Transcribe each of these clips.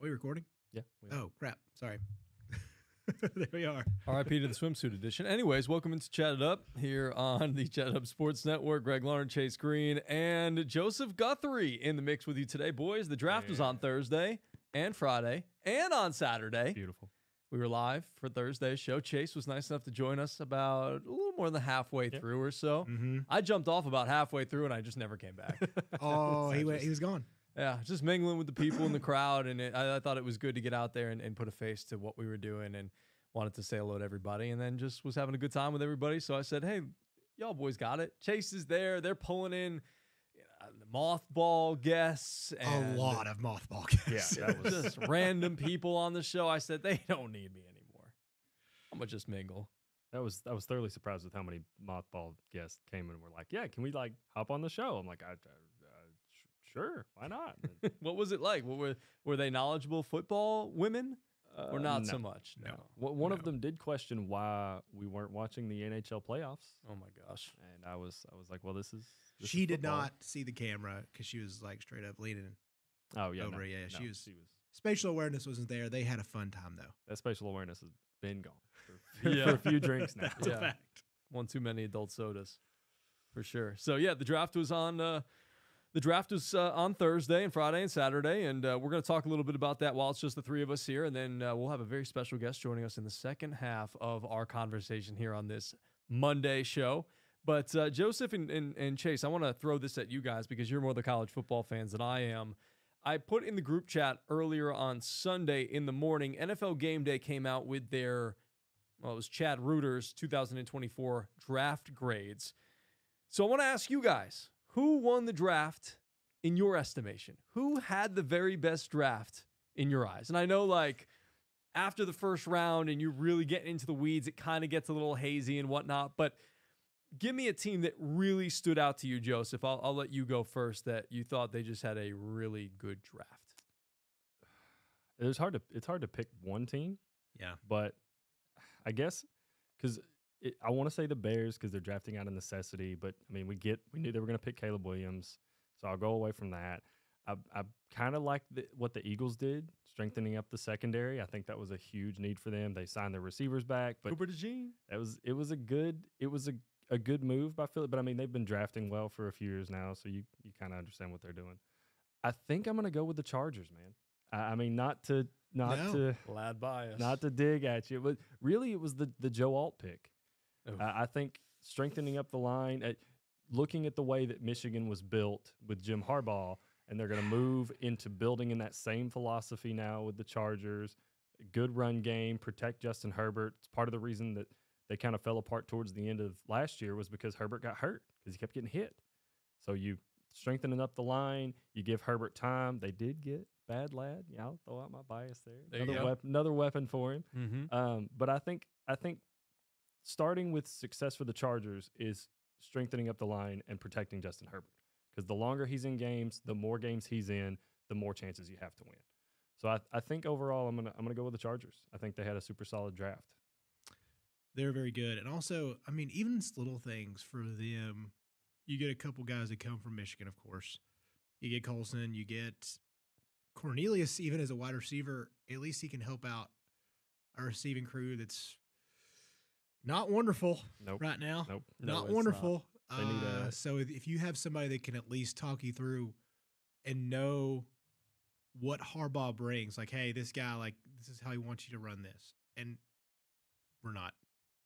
we recording? Yeah. Oh, crap. Sorry. There we are. RIP to the swimsuit edition. Anyways, welcome into Chatt It Up here on the Chatt It Up Sports Network. Greg Larner, Chase Green, and Joseph Guthrie in the mix with you today, boys. The draft was on Thursday and Friday and on Saturday. Beautiful. We were live for Thursday's show. Chase was nice enough to join us about a little more than halfway through or so. Mm-hmm. I jumped off about halfway through, and I just never came back. Oh, he was gone. Yeah, just mingling with the people in the crowd, and I thought it was good to get out there and put a face to what we were doing, and wanted to say hello to everybody, and then just was having a good time with everybody. So I said, hey, y'all boys got it. Chase is there. They're pulling in the mothball guests. And a lot of mothball guests. Yeah, that was just random people on the show. I said, they don't need me anymore. I'm going to just mingle. I was thoroughly surprised with how many mothball guests came and were like, yeah, can we like hop on the show? I'm like, sure, why not? What was it like? Were they knowledgeable football women? Or not so much? No. One of them did question why we weren't watching the NHL playoffs. Oh my gosh! And I was like, well, this is. She did not see the camera because she was like straight up leaning Oh yeah, over. no, Yeah, no, she was. Spatial awareness wasn't there. They had a fun time though. That spatial awareness has been gone for a few drinks now. That's a fact. One too many adult sodas, for sure. So yeah, the draft was on. The draft was on Thursday and Friday and Saturday, and we're going to talk a little bit about that while it's just the three of us here, and then we'll have a very special guest joining us in the second half of our conversation here on this Monday show. But Joseph and Chase, I want to throw this at you guys because you're more the college football fans than I am. I put in the group chat earlier on Sunday in the morning, NFL Game Day came out with their, well, it was Chad Reuter's 2024 draft grades. So I want to ask you guys, who won the draft in your estimation? Who had the very best draft in your eyes? And I know, like, after the first round and you really get into the weeds, it kind of gets a little hazy and whatnot. But give me a team that really stood out to you, Joseph. I'll let you go first, that you thought they just had a really good draft. It's hard to pick one team. Yeah. But I guess because I want to say the Bears because they're drafting out of necessity, but I mean, we knew they were going to pick Caleb Williams, so I'll go away from that. I kind of like what the Eagles did, strengthening up the secondary. I think that was a huge need for them. They signed their receivers back, but Cooper DeJean. It was a good move by Philip. But I mean, they've been drafting well for a few years now, so you kind of understand what they're doing. I think I'm going to go with the Chargers, man. I mean, not to Lad bias, not to dig at you, but really it was the Joe Alt pick. I think strengthening up the line, looking at the way that Michigan was built with Jim Harbaugh, and they're going to move into building in that same philosophy now with the Chargers, good run game, protect Justin Herbert. It's part of the reason that they kind of fell apart towards the end of last year was because Herbert got hurt because he kept getting hit. So you strengthening up the line, you give Herbert time. They did get Bad Lad. Yeah, I'll throw out my bias there. Another weapon for him. Mm-hmm. But I think starting with success for the Chargers is strengthening up the line and protecting Justin Herbert. Because the longer he's in games, the more games he's in, the more chances you have to win. So I think overall I'm gonna go with the Chargers. I think they had a super solid draft. They're very good. And also, I mean, even little things for them, you get a couple guys that come from Michigan, of course. You get Colson, you get Cornelius, even as a wide receiver, at least he can help out a receiving crew that's not wonderful right now. Nope. Not wonderful. Not. So if you have somebody that can at least talk you through and know what Harbaugh brings, like, hey, this guy, like, this is how he wants you to run this. And we're not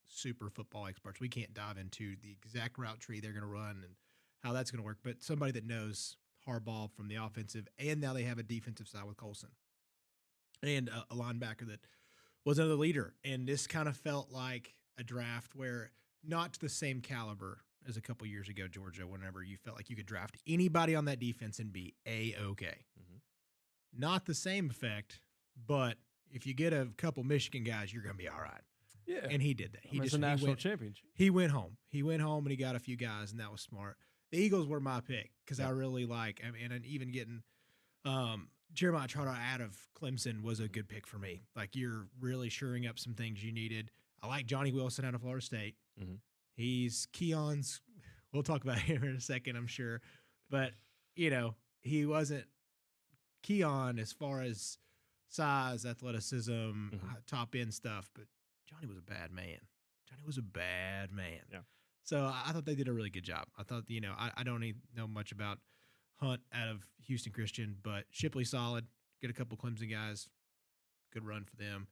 super football experts. We can't dive into the exact route tree they're going to run and how that's going to work. But somebody that knows Harbaugh from the offensive, and now they have a defensive side with Colson and a linebacker that was another leader. And this kind of felt like a draft where not to the same caliber as a couple years ago, Georgia, whenever you felt like you could draft anybody on that defense and be A-okay. Mm-hmm. Not the same effect, but if you get a couple Michigan guys, you're going to be all right. Yeah. And he did that. It's a national championship. He went home. He went home and he got a few guys, and that was smart. The Eagles were my pick because I really like, and even getting Jeremiah Trotter out of Clemson was a good pick for me. Like, you're really shoring up some things you needed. I like Johnny Wilson out of Florida State. Mm-hmm. He's Keon's. We'll talk about him in a second, I'm sure. But, he wasn't Keon as far as size, athleticism, top end stuff, but Johnny was a bad man. Johnny was a bad man. Yeah. So I thought they did a really good job. I thought, I don't even know much about Hunt out of Houston Christian, but Shipley solid. Get a couple Clemson guys. Good run for them.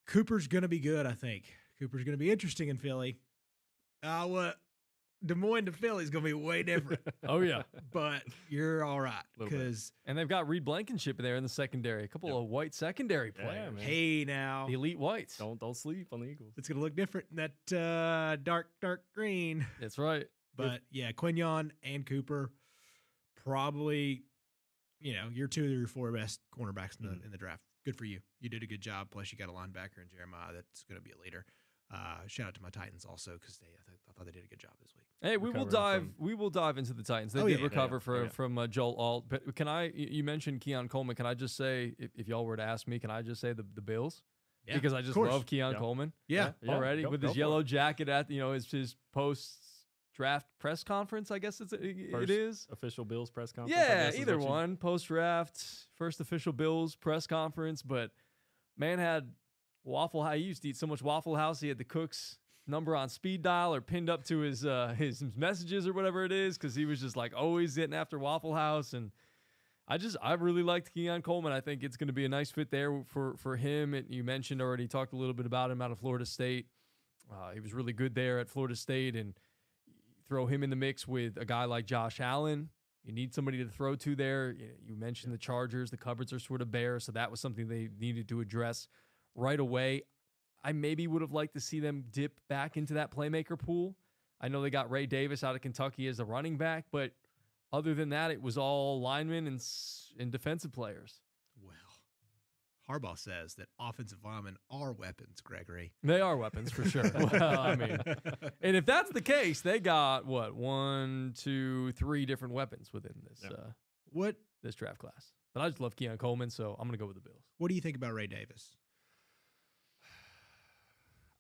Cooper's going to be good, I think. Cooper's going to be interesting in Philly. What Des Moines to Philly is going to be way different. Oh, yeah. But you're all right. And they've got Reed Blankenship there in the secondary. A couple of white secondary players. man. Hey, now. The elite whites. Don't sleep on the Eagles. It's going to look different in that dark green. That's right. But, yeah, Quignon and Cooper probably, you're 2 of your 4 best cornerbacks in the draft. Good for you. You did a good job. Plus, you got a linebacker in Jeremiah that's going to be a leader. Shout out to my Titans also because I thought they did a good job this week. Hey, we will dive into the Titans. They did recover from Joel Alt. But you mentioned Keon Coleman. Can I just say, if y'all were to ask me, can I just say the Bills? Yeah, because I just love Keon Coleman. Yeah. Already with his yellow jacket at his post draft press conference. I guess it is official Bills press conference. Yeah, either one. Post draft, first official Bills press conference. But man had Waffle House. He used to eat so much Waffle House. He had the cook's number on speed dial or pinned up to his messages or whatever it is, because he was just like always getting after Waffle House. And I really liked Keon Coleman. I think it's going to be a nice fit there for him. You mentioned already, talked a little bit about him out of Florida State. He was really good there at Florida State, and throw him in the mix with a guy like Josh Allen. You need somebody to throw to there. You mentioned the Chargers. The cupboards are sort of bare, so that was something they needed to address right away. I maybe would have liked to see them dip back into that playmaker pool. I know they got Ray Davis out of Kentucky as a running back, but other than that, it was all linemen and defensive players. Well, Harbaugh says that offensive linemen are weapons, Gregory. They are weapons for sure. Well, I mean, and if that's the case, they got 1, 2, 3 different weapons within this draft class. But I just love Keon Coleman, so I'm going to go with the Bills. What do you think about Ray Davis?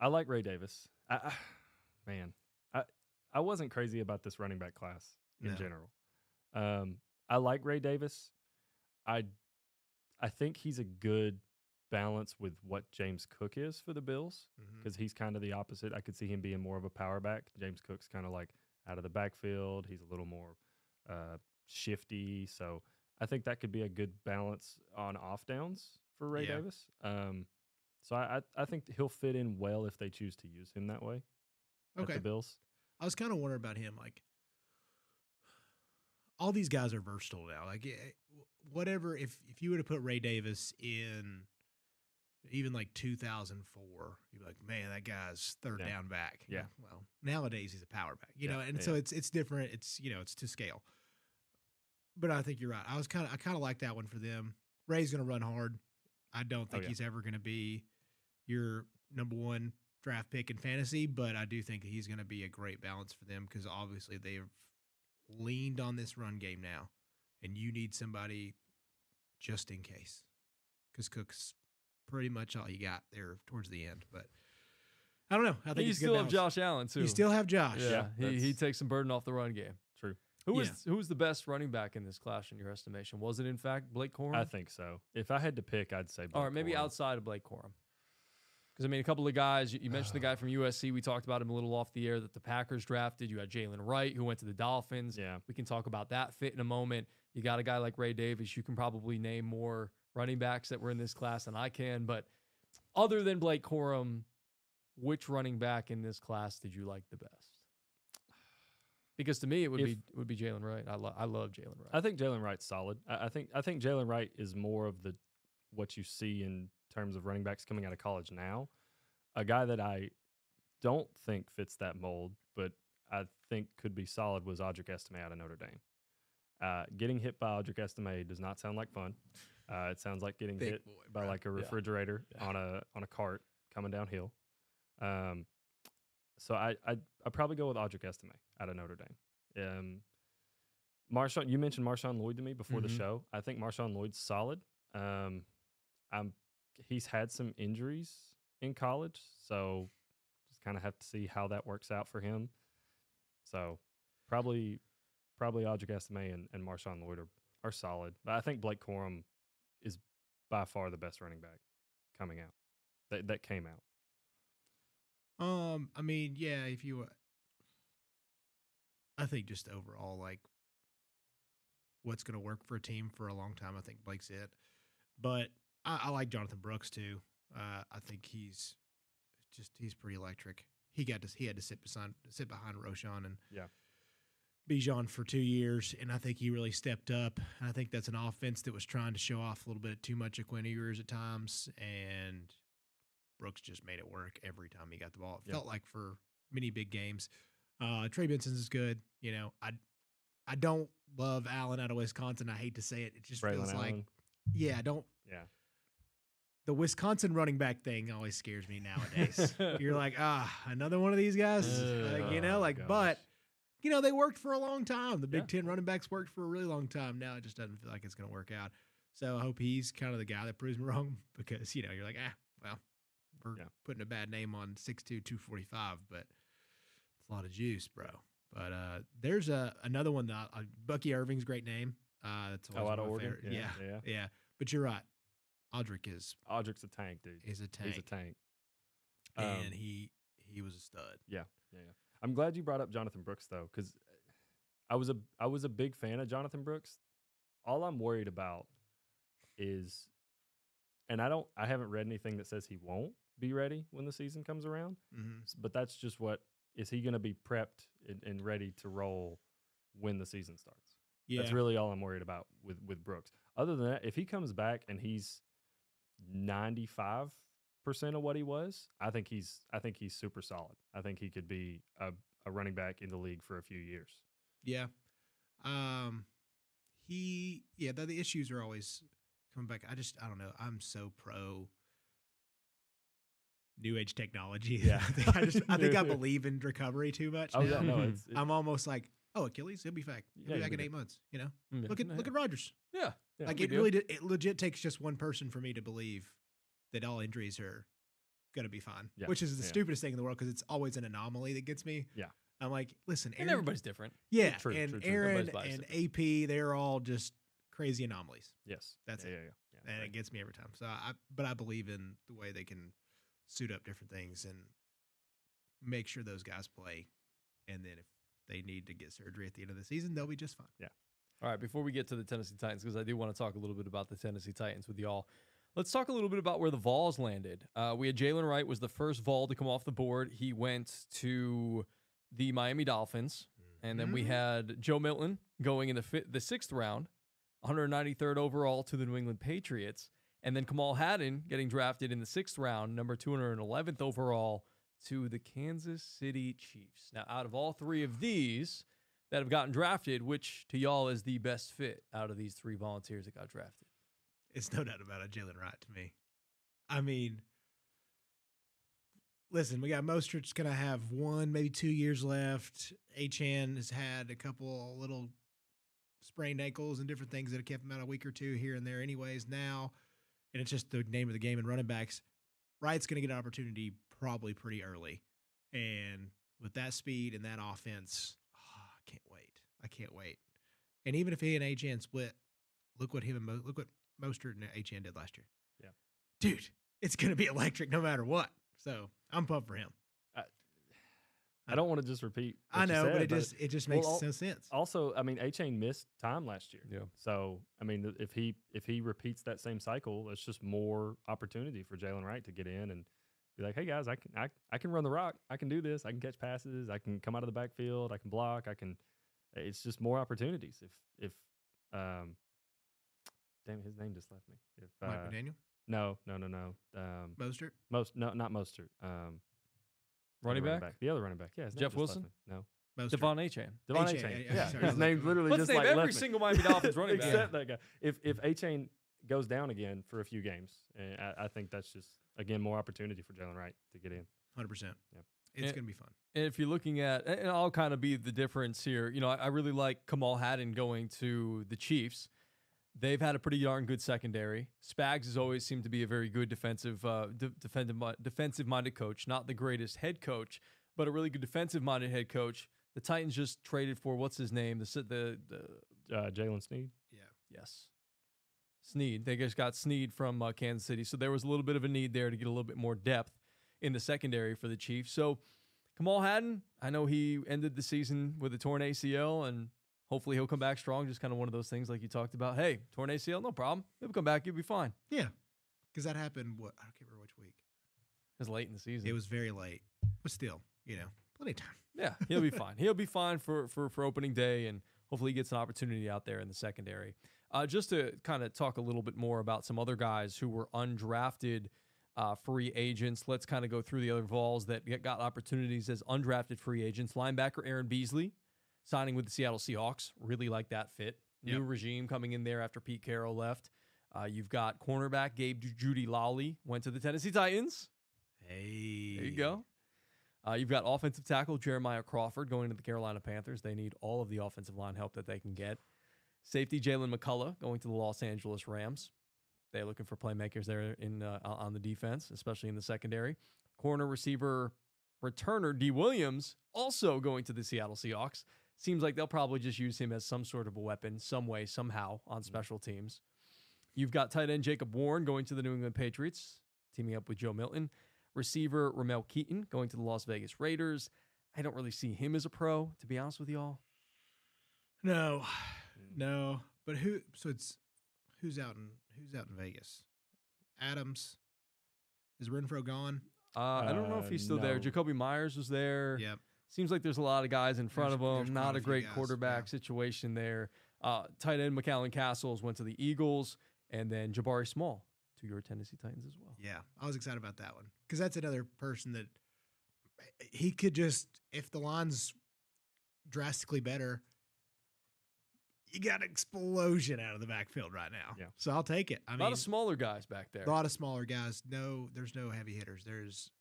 I like Ray Davis. I wasn't crazy about this running back class in general. I like Ray Davis. I think he's a good balance with what James Cook is for the Bills, because he's kind of the opposite. I could see him being more of a power back. James Cook's kind of like out of the backfield. He's a little more shifty. So I think that could be a good balance on off downs for Ray Davis. So I think he'll fit in well if they choose to use him that way. Okay. At the Bills. I was kind of wondering about him. Like, all these guys are versatile now. Like, whatever. If you were to put Ray Davis in even like 2004, you'd be like, man, that guy's third down back. Yeah. Well, nowadays he's a power back. So it's different. It's it's to scale. But I think you're right. I kind of like that one for them. Ray's going to run hard. I don't think he's ever going to be your number 1 draft pick in fantasy, but I do think that he's going to be a great balance for them, because obviously they've leaned on this run game now, and you need somebody just in case, because Cook's pretty much all you got there towards the end. But I don't know. I think you still have Josh Allen too. You still have Josh. Yeah, he takes some burden off the run game. True. Who was the best running back in this class in your estimation? Was it in fact Blake Corum? I think so. If I had to pick, I'd say Blake or maybe Corum. outside of Blake Corum. Because, I mean, a couple of guys, you mentioned the guy from USC. We talked about him a little off the air that the Packers drafted. You had Jalen Wright, who went to the Dolphins. Yeah. We can talk about that fit in a moment. You got a guy like Ray Davis. You can probably name more running backs that were in this class than I can. But other than Blake Corum, which running back in this class did you like the best? Because to me, it would be Jalen Wright. I love Jalen Wright. I think Jalen Wright's solid. I think Jalen Wright is more of what you see in terms of running backs coming out of college now. A guy that I don't think fits that mold, but I think could be solid, was Audric Estime out of Notre Dame. Getting hit by Audric Estime does not sound like fun. It sounds like getting hit by like a refrigerator on a cart coming downhill. So I'd probably go with Audric Estime out of Notre Dame. Marshawn, you mentioned Marshawn Lloyd to me before the show. I think Marshawn Lloyd's solid. He's had some injuries in college, so just kind of have to see how that works out for him. So probably Audric Estime and Marshawn Lloyd are solid. But I think Blake Corum is by far the best running back coming out that came out. I mean, yeah, if you, I think just overall, like, what's going to work for a team for a long time, I think Blake's it. But I like Jonathan Brooks too. I think he's pretty electric. He had to sit behind Roshan and Bijan for 2 years, and I think he really stepped up. I think that's an offense that was trying to show off a little bit too much of Quinn Ewers at times, and Brooks just made it work every time he got the ball. It felt like for many big games. Trey Benson's is good. You know, I don't love Allen out of Wisconsin. I hate to say it. It just Braylon feels like, Allen. The Wisconsin running back thing always scares me nowadays. You're like, another one of these guys, but they worked for a long time. The Big Ten running backs worked for a really long time. Now it just doesn't feel like it's going to work out. So I hope he's kind of the guy that proves me wrong, because, you're like, well, we're putting a bad name on 6'2", 245, but it's a lot of juice, bro. But there's another one that Bucky Irving's great name. That's out of my Oregon. favorite. Yeah. But you're right. Audrick's a tank, dude. He's a tank. And he was a stud. Yeah. I'm glad you brought up Jonathan Brooks though, because I was a big fan of Jonathan Brooks. All I'm worried about is, and I haven't read anything that says he won't be ready when the season comes around. Mm-hmm. But that's just is he going to be prepped and ready to roll when the season starts? Yeah. That's really all I'm worried about with Brooks. Other than that, if he comes back and he's 95% of what he was, I think he's super solid. I think he could be a running back in the league for a few years. Yeah. The issues are always coming back. I don't know. I'm so pro new age technology. Yeah. I think I believe in recovery too much. Oh, yeah, no, I'm almost like, Achilles, he'll be back. He'll be back in 8 months. Look at Rodgers. Yeah. Like it legit takes just one person for me to believe that all injuries are going to be fine, which is the stupidest thing in the world, because it's always an anomaly that gets me. Yeah. I'm like, listen, Aaron, and everybody's different. Yeah. True, and true. Aaron and AP, they're all just crazy anomalies. Yes. That's it. Yeah. And it gets me every time. So I believe in the way they can suit up different things and make sure those guys play. And then if they need to get surgery at the end of the season, they'll be just fine. Yeah. All right, before we get to the Tennessee Titans, because I do want to talk a little bit about the Tennessee Titans with y'all, let's talk a little bit about where the Vols landed. We had Jalen Wright was the first Vol to come off the board. He went to the Miami Dolphins. And then we had Joe Milton going in the sixth round, 193rd overall to the New England Patriots. And then Kamal Haddon getting drafted in the 6th round, number 211th overall to the Kansas City Chiefs. Now, out of all three of these that have gotten drafted, which to y'all is the best fit out of these three Volunteers that got drafted? It's no doubt about it, Jalen Wright to me. I mean, listen, we got Mostert's going to have 1, maybe 2 years left. Achane has had a couple little sprained ankles and different things that have kept him out a week or two here and there anyways now. And it's just the name of the game in running backs. Wright's going to get an opportunity probably pretty early. And with that speed and that offense, I can't wait. And even if he and Achane split, look what Mostert and Achane did last year. Yeah. Dude, it's going to be electric no matter what. So I'm pumped for him. I don't want to just repeat what I know, you said, but it just makes no sense. Also, I mean, Achane missed time last year. Yeah. So, I mean, if he repeats that same cycle, it's just more opportunity for Jalen Wright to get in and be like, hey guys, I can run the rock. I can do this. I can catch passes. I can come out of the backfield. I can block. It's just more opportunities. If damn it, his name just left me. Mike McDaniel? No. Mostert? Not Mostert. Running back? The other running back. Yeah. His name Jeff just Wilson? No. Mostert. Devon Achane. Devon Achane, Achane. yeah, sorry. His name's literally Let's just name like every left me. single Miami Dolphins running back. Except that guy. If Achane goes down again for a few games, I think that's just, again, more opportunity for Jalen Wright to get in. 100%. Yeah. It's going to be fun. And if you're looking at, and I'll kind of be the difference here, I really like Kamal Haddon going to the Chiefs. They've had a pretty darn good secondary. Spags has always seemed to be a very good defensive-minded coach, not the greatest head coach, but a really good defensive-minded head coach. The Titans just traded for, what's his name? The Jalen Snead. Yeah. Yes. Snead. They just got Snead from Kansas City. So there was a little bit of a need there to get a little bit more depth in the secondary for the Chiefs. So Kamal Hadden, I know he ended the season with a torn ACL, and hopefully he'll come back strong. Just kind of one of those things like you talked about. Hey, torn ACL, no problem. He'll come back. You'll be fine. Yeah. Because that happened, I can't remember which week. It was late in the season. It was very late. But still, plenty of time. Yeah, he'll be fine. He'll be fine for opening day, and hopefully he gets an opportunity out there in the secondary. Just to kind of talk a little bit more about some other guys who were undrafted free agents, let's kind of go through the other Vols that got opportunities as undrafted free agents. Linebacker Aaron Beasley signing with the Seattle Seahawks. Really like that fit. Yep. New regime coming in there after Pete Carroll left. You've got cornerback Gabe Judy Lawley, went to the Tennessee Titans. Hey. There you go. You've got offensive tackle Jeremiah Crawford going to the Carolina Panthers. They need all of the offensive line help that they can get. Safety Jalen McCullough going to the Los Angeles Rams. They're looking for playmakers there on the defense, especially in the secondary. Corner receiver returner D. Williams also going to the Seattle Seahawks. Seems like they'll probably just use him as some sort of a weapon, some way, somehow on special teams. You've got tight end Jacob Warren going to the New England Patriots, teaming up with Joe Milton. Receiver Ramel Keaton going to the Las Vegas Raiders. I don't really see him as a pro, to be honest with y'all. No. But who's out in Vegas? Adams. Is Renfro gone? I don't know if he's still there. No. Jacoby Myers was there. Yep. Seems like there's a lot of guys in front of There's him. quite Not a a few great guys, quarterback yeah. situation there. Tight end McAllen Castles went to the Eagles, and then Jabari Small to your Tennessee Titans as well. Yeah, I was excited about that one because that's another person that he could just, if the line's drastically better, you got an explosion out of the backfield right now. Yeah. So I'll take it. I A mean, lot of smaller guys back there. a lot of smaller guys. No, there's no heavy hitters.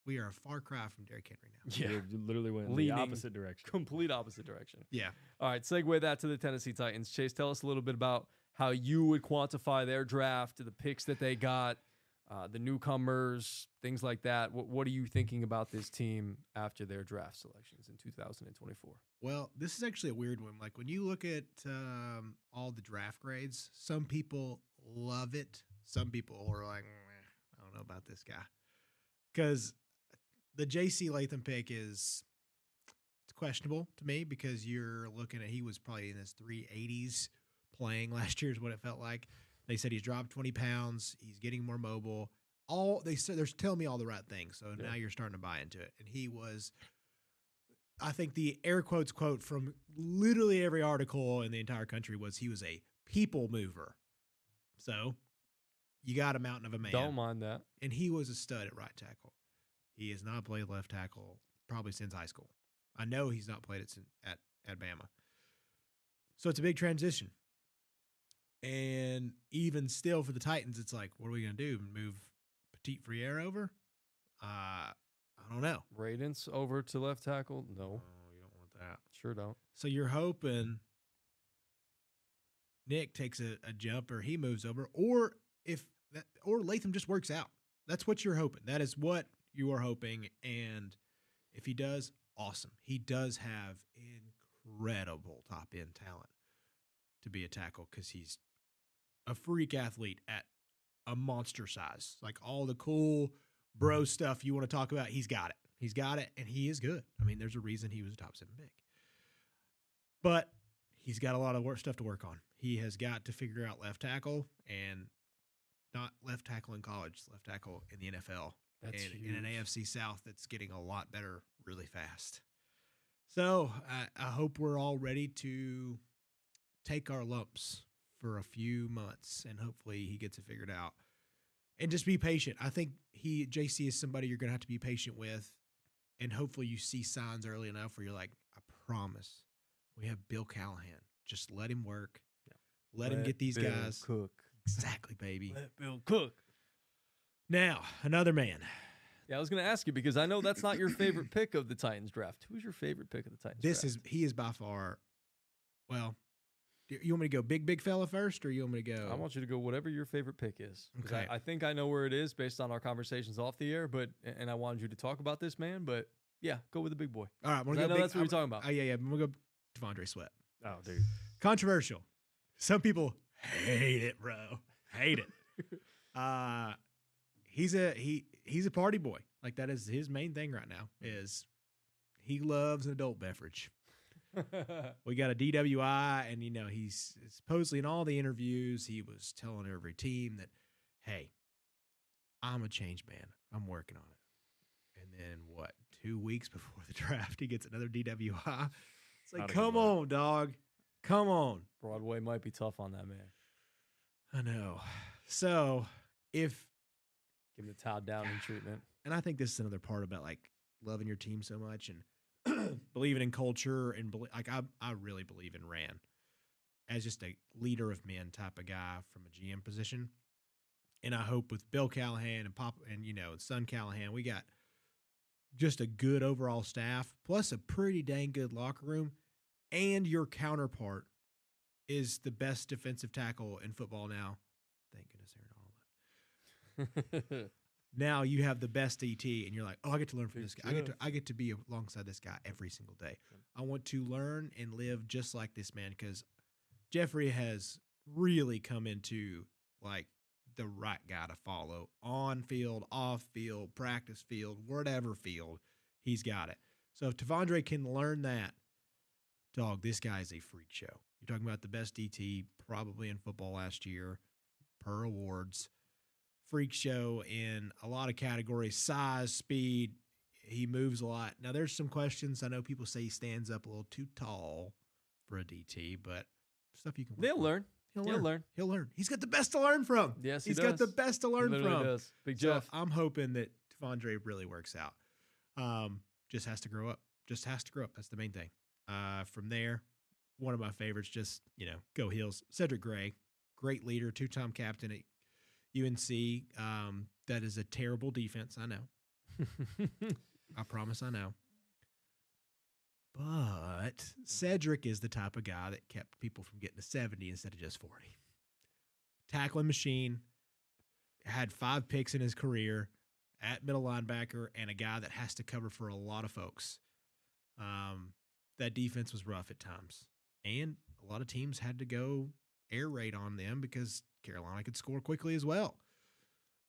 We are a far cry from Derrick Henry now. Yeah, You literally went in Leaning. the opposite direction. complete opposite direction. Yeah. All right, segue that to the Tennessee Titans. Chase, tell us a little bit about how you would quantify their draft, the picks that they got, the newcomers, things like that. What are you thinking about this team after their draft selections in 2024? Well, this is actually a weird one. Like when you look at all the draft grades, some people love it. Some people are like, I don't know about this guy. Because the J.C. Latham pick it's questionable to me because you're looking at, he was probably in his 380s playing last year is what it felt like. They said he's dropped 20 pounds. He's getting more mobile. They said they're telling me all the right things. So now you're starting to buy into it. And he was, I think the air quotes quote from literally every article in the entire country was he was a people mover. So you got a mountain of a man. Don't mind that. And he was a stud at right tackle. He has not played left tackle probably since high school. I know he's not played it at Bama. So it's a big transition. And even still for the Titans, it's like, what are we going to do? Move Petit Friere over? I don't know. Radence over to left tackle? No, Oh, you don't want that. sure don't. So you're hoping Nick takes a jump or he moves over, or Latham just works out. That's what you're hoping. That is what you are hoping. And if he does, awesome. He does have incredible top end talent to be a tackle because he's a freak athlete at a monster size. Like all the cool bro stuff you want to talk about, he's got it. He's got it, and he is good. I mean, there's a reason he was a top 7 pick. But he's got a lot of stuff to work on. He has got to figure out left tackle, and not left tackle in college, left tackle in the NFL. That's and in an huge. AFC South that's getting a lot better really fast. So I hope we're all ready to take our lumps for a few months, and hopefully he gets it figured out. And just be patient. I think JC is somebody you're going to have to be patient with, and hopefully you see signs early enough where you're like, I promise, we have Bill Callahan. Just let him work. Yeah. Let him get these Bill guys. cook. Exactly, baby. Let Bill cook. Now, another man. Yeah, I was going to ask you because I know that's not your favorite pick of the Titans draft. Who's your favorite pick of the Titans draft? He is by far, well, you want me to go big fella first, or you want me to go? I want you to go whatever your favorite pick is. 'Cause Okay. I think I know where it is based on our conversations off the air, and I wanted you to talk about this man, but yeah, go with the big boy. All right, I'm 'Cause gonna I go know that's what you're talking about. Yeah. I'm gonna go Devondre Sweat. Oh, dude. Controversial. Some people hate it, bro. Hate it. He's a party boy. Like that is his main thing right now. Is he loves an adult beverage. We got a DWI, and he's supposedly in all the interviews he was telling every team that, hey, I'm a change man. I'm working on it. And then 2 weeks before the draft, he gets another DWI. It's like, come on, dog. Come on. Broadway might be tough on that man. I know. So give him the Todd Downing treatment. And I think this is another part about like loving your team so much and believing in culture and I really believe in Rand as just a leader of men type of guy from a GM position. And I hope with Bill Callahan and Pop and son Callahan, we got just a good overall staff plus a pretty dang good locker room, and your counterpart is the best defensive tackle in football now. Thank goodness Aaron Donald left. Now you have the best ET, and you're like, oh, I get to learn from this guy. I get to be alongside this guy every single day. I want to learn and live just like this man, because Jeffrey has really come into like the right guy to follow on field, off field, practice field, whatever field. He's got it. So if Tavondre can learn that, dog, this guy is a freak show. You're talking about the best DT probably in football last year per awards. Freak show in a lot of categories, size, speed. He moves a lot. Now, there's some questions. I know people say he stands up a little too tall for a DT, but stuff you can work They'll with. learn. He'll learn. He's got the best to learn from. Yes, he's he got does. the best to learn He from. literally does. Big So Jeff. I'm hoping that Tavondre really works out. Just has to grow up. Just has to grow up. That's the main thing. From there, one of my favorites, just, go Heels. Cedric Gray, great leader, two-time captain at UNC. That is a terrible defense. I know. I promise I know. But Cedric is the type of guy that kept people from getting to 70 instead of just 40. Tackling machine, had 5 picks in his career at middle linebacker, and a guy that has to cover for a lot of folks. That defense was rough at times. And a lot of teams had to go air raid on them because Carolina could score quickly as well.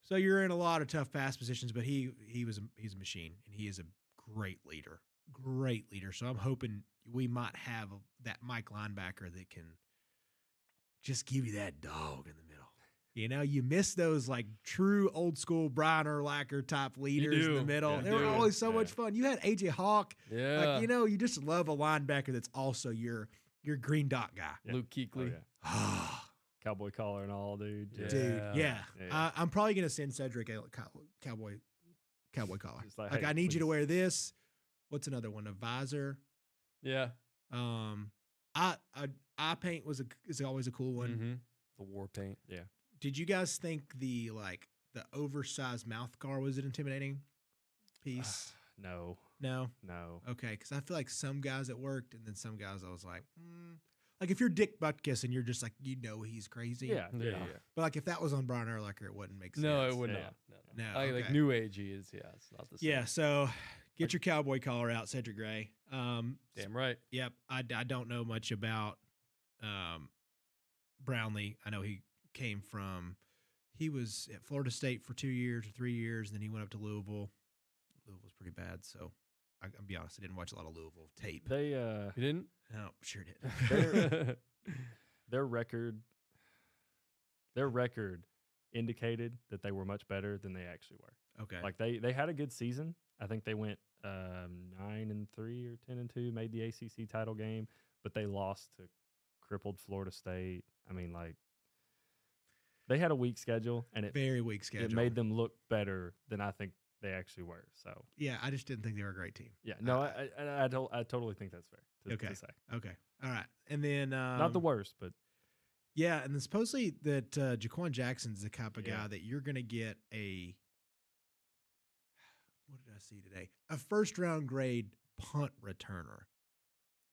So you're in a lot of tough pass positions, but he's a machine, and he is a great leader. Great leader. So I'm hoping we might have that Mike linebacker that can just give you that dog in the middle. You miss those like true old school Brian Urlacher type leaders in the middle. Yeah, they were always so much fun. You had AJ Hawk. Yeah. Like, you just love a linebacker that's also your green dot guy. Yeah. Luke Kuechly. Oh, yeah. Cowboy collar and all, dude. Yeah. Dude, yeah. Yeah. I'm probably going to send Cedric a cowboy collar. Just like, Like, hey, I need you to please. wear this. What's another one? A visor. Yeah. Eye paint is always a cool one. Mm-hmm. The war paint. Yeah. Did you guys think the oversized mouth guard was an intimidating piece? No. No. Okay, because I feel like some guys it worked, and then some guys I was like, like if you're Dick Butkus and you're just like he's crazy. Yeah. But like if that was on Brian Urlacher, it wouldn't make sense. No, it would Yeah. not. No, Like okay. new agey is, it's not the same. Yeah. So get your cowboy collar out, Cedric Gray. Damn right. Yep. I don't know much about Brownlee. I know he was at Florida State for 2 years or 3 years, and then he went up to Louisville. Louisville's pretty bad, so I'll be honest, I didn't watch a lot of Louisville tape. They You didn't? No, sure did. their record indicated that they were much better than they actually were. Okay. Like they had a good season. I think they went 9-3 or 10-2, made the ACC title game, but they lost to crippled Florida State. I mean, like they had a weak schedule, and very weak schedule. it made them look better than I think they actually were. So Yeah, I just didn't think they were a great team. yeah, no, I totally think that's fair. To say. Okay. All right. And then Not the worst, but yeah, and then supposedly that Jaquan Jackson's the type of guy Yeah. that you're going to get what did I see today? A first-round grade punt returner.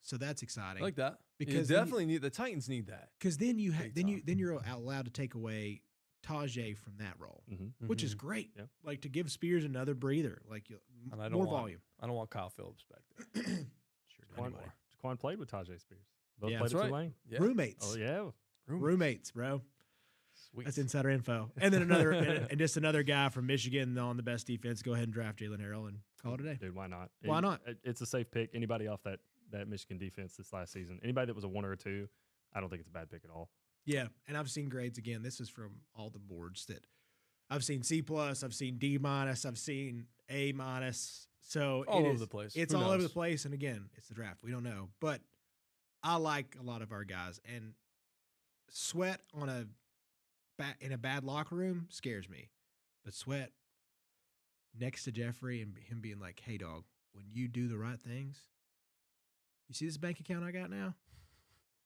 So that's exciting. I like that. Because you then definitely need the Titans need that. because then you Big then you're allowed to take away Tajay from that role, which is great. Yeah. Like to give Spears another breather, like And I don't more want- volume. I don't want Kyle Phillips back there. Sure, not anymore. Jaquan played with Tajay Spears. Both Yeah, played that's at right. Tulane. Yeah. Roommates, Oh yeah, roommates, bro. Sweet. That's insider info. And then and just another guy from Michigan on the best defense. Go ahead and draft Jalen Harrell and call it a day. Dude, why not? Why not? It's a safe pick. Anybody off that Michigan defense this last season, anybody that was a 1 or a 2, I don't think it's a bad pick at all. Yeah, and I've seen grades again. This is from all the boards that I've seen C+, I've seen D-, I've seen A-. So all over the place. It's Who all knows? over the place. And again, it's the draft. We don't know. But I like a lot of our guys. And Sweat in a bad locker room scares me. But Sweat next to Jeffrey and him being like, hey, dog, when you do the right things, you see this bank account I got now?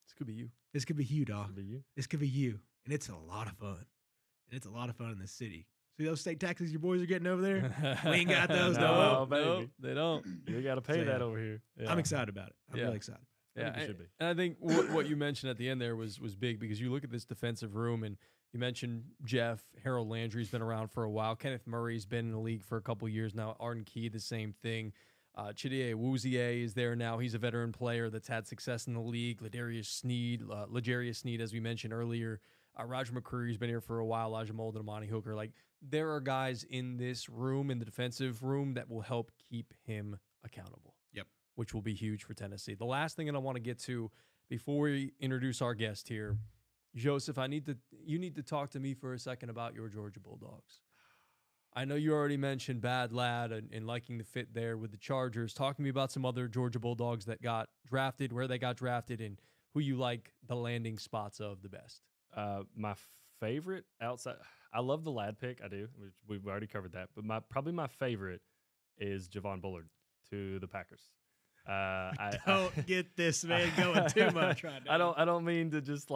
This could be you. This could be you, dog. Could be you. This could be you. And it's a lot of fun. And it's a lot of fun in this city. See those state taxes your boys are getting over there? We ain't got those, No, no. baby. No, they don't. You got to pay So, that yeah. over here. Yeah. I'm excited about it. I'm Yeah. really excited. Yeah, think we should be. and I think what you mentioned at the end there was big because you look at this defensive room and you mentioned Jeff, Harold Landry's been around for a while. Kenneth Murray's been in the league for a couple years now. Arden Key, the same thing. Chidie Awuzie is there now. He's a veteran player that's had success in the league. L'Jarius Sneed, as we mentioned earlier. Roger McCreary's been here for a while. Elijah Molden, Amani Hooker. Like, there are guys in this room, in the defensive room, that will help keep him accountable. Yep. Which will be huge for Tennessee. The last thing that I want to get to before we introduce our guest here, Joseph, you need to talk to me for a second about your Georgia Bulldogs. I know you already mentioned Bad Lad and liking the fit there with the Chargers. Talk to me about some other Georgia Bulldogs that got drafted, where they got drafted, and who you like the landing spots of the best. My favorite outside, I love the Lad pick. I do. We've already covered that. But probably my favorite is Javon Bullard to the Packers. I Don't get this man going too much right now. I don't mean to just